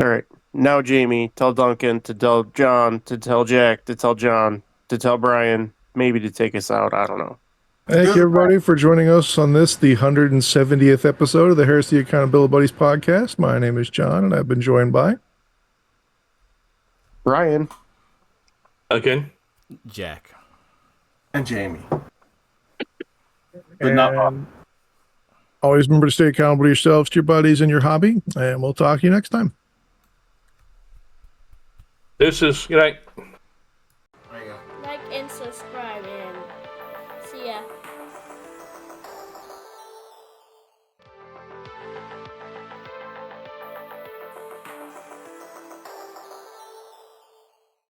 [SPEAKER 6] All right. Now, Jamie, tell Duncan, to tell John, to tell Jack, to tell John, to tell Brian, maybe to take us out. I don't know.
[SPEAKER 2] Thank you, everybody, for joining us on this, the 170th episode of the Heresy Accountability Buddies Podcast. My name is John, and I've been joined by
[SPEAKER 6] Brian.
[SPEAKER 3] Again.
[SPEAKER 1] Jack.
[SPEAKER 4] And Jamie.
[SPEAKER 2] But not always remember to stay accountable to yourselves, to your buddies, and your hobby, and we'll talk to you next time.
[SPEAKER 3] Good night.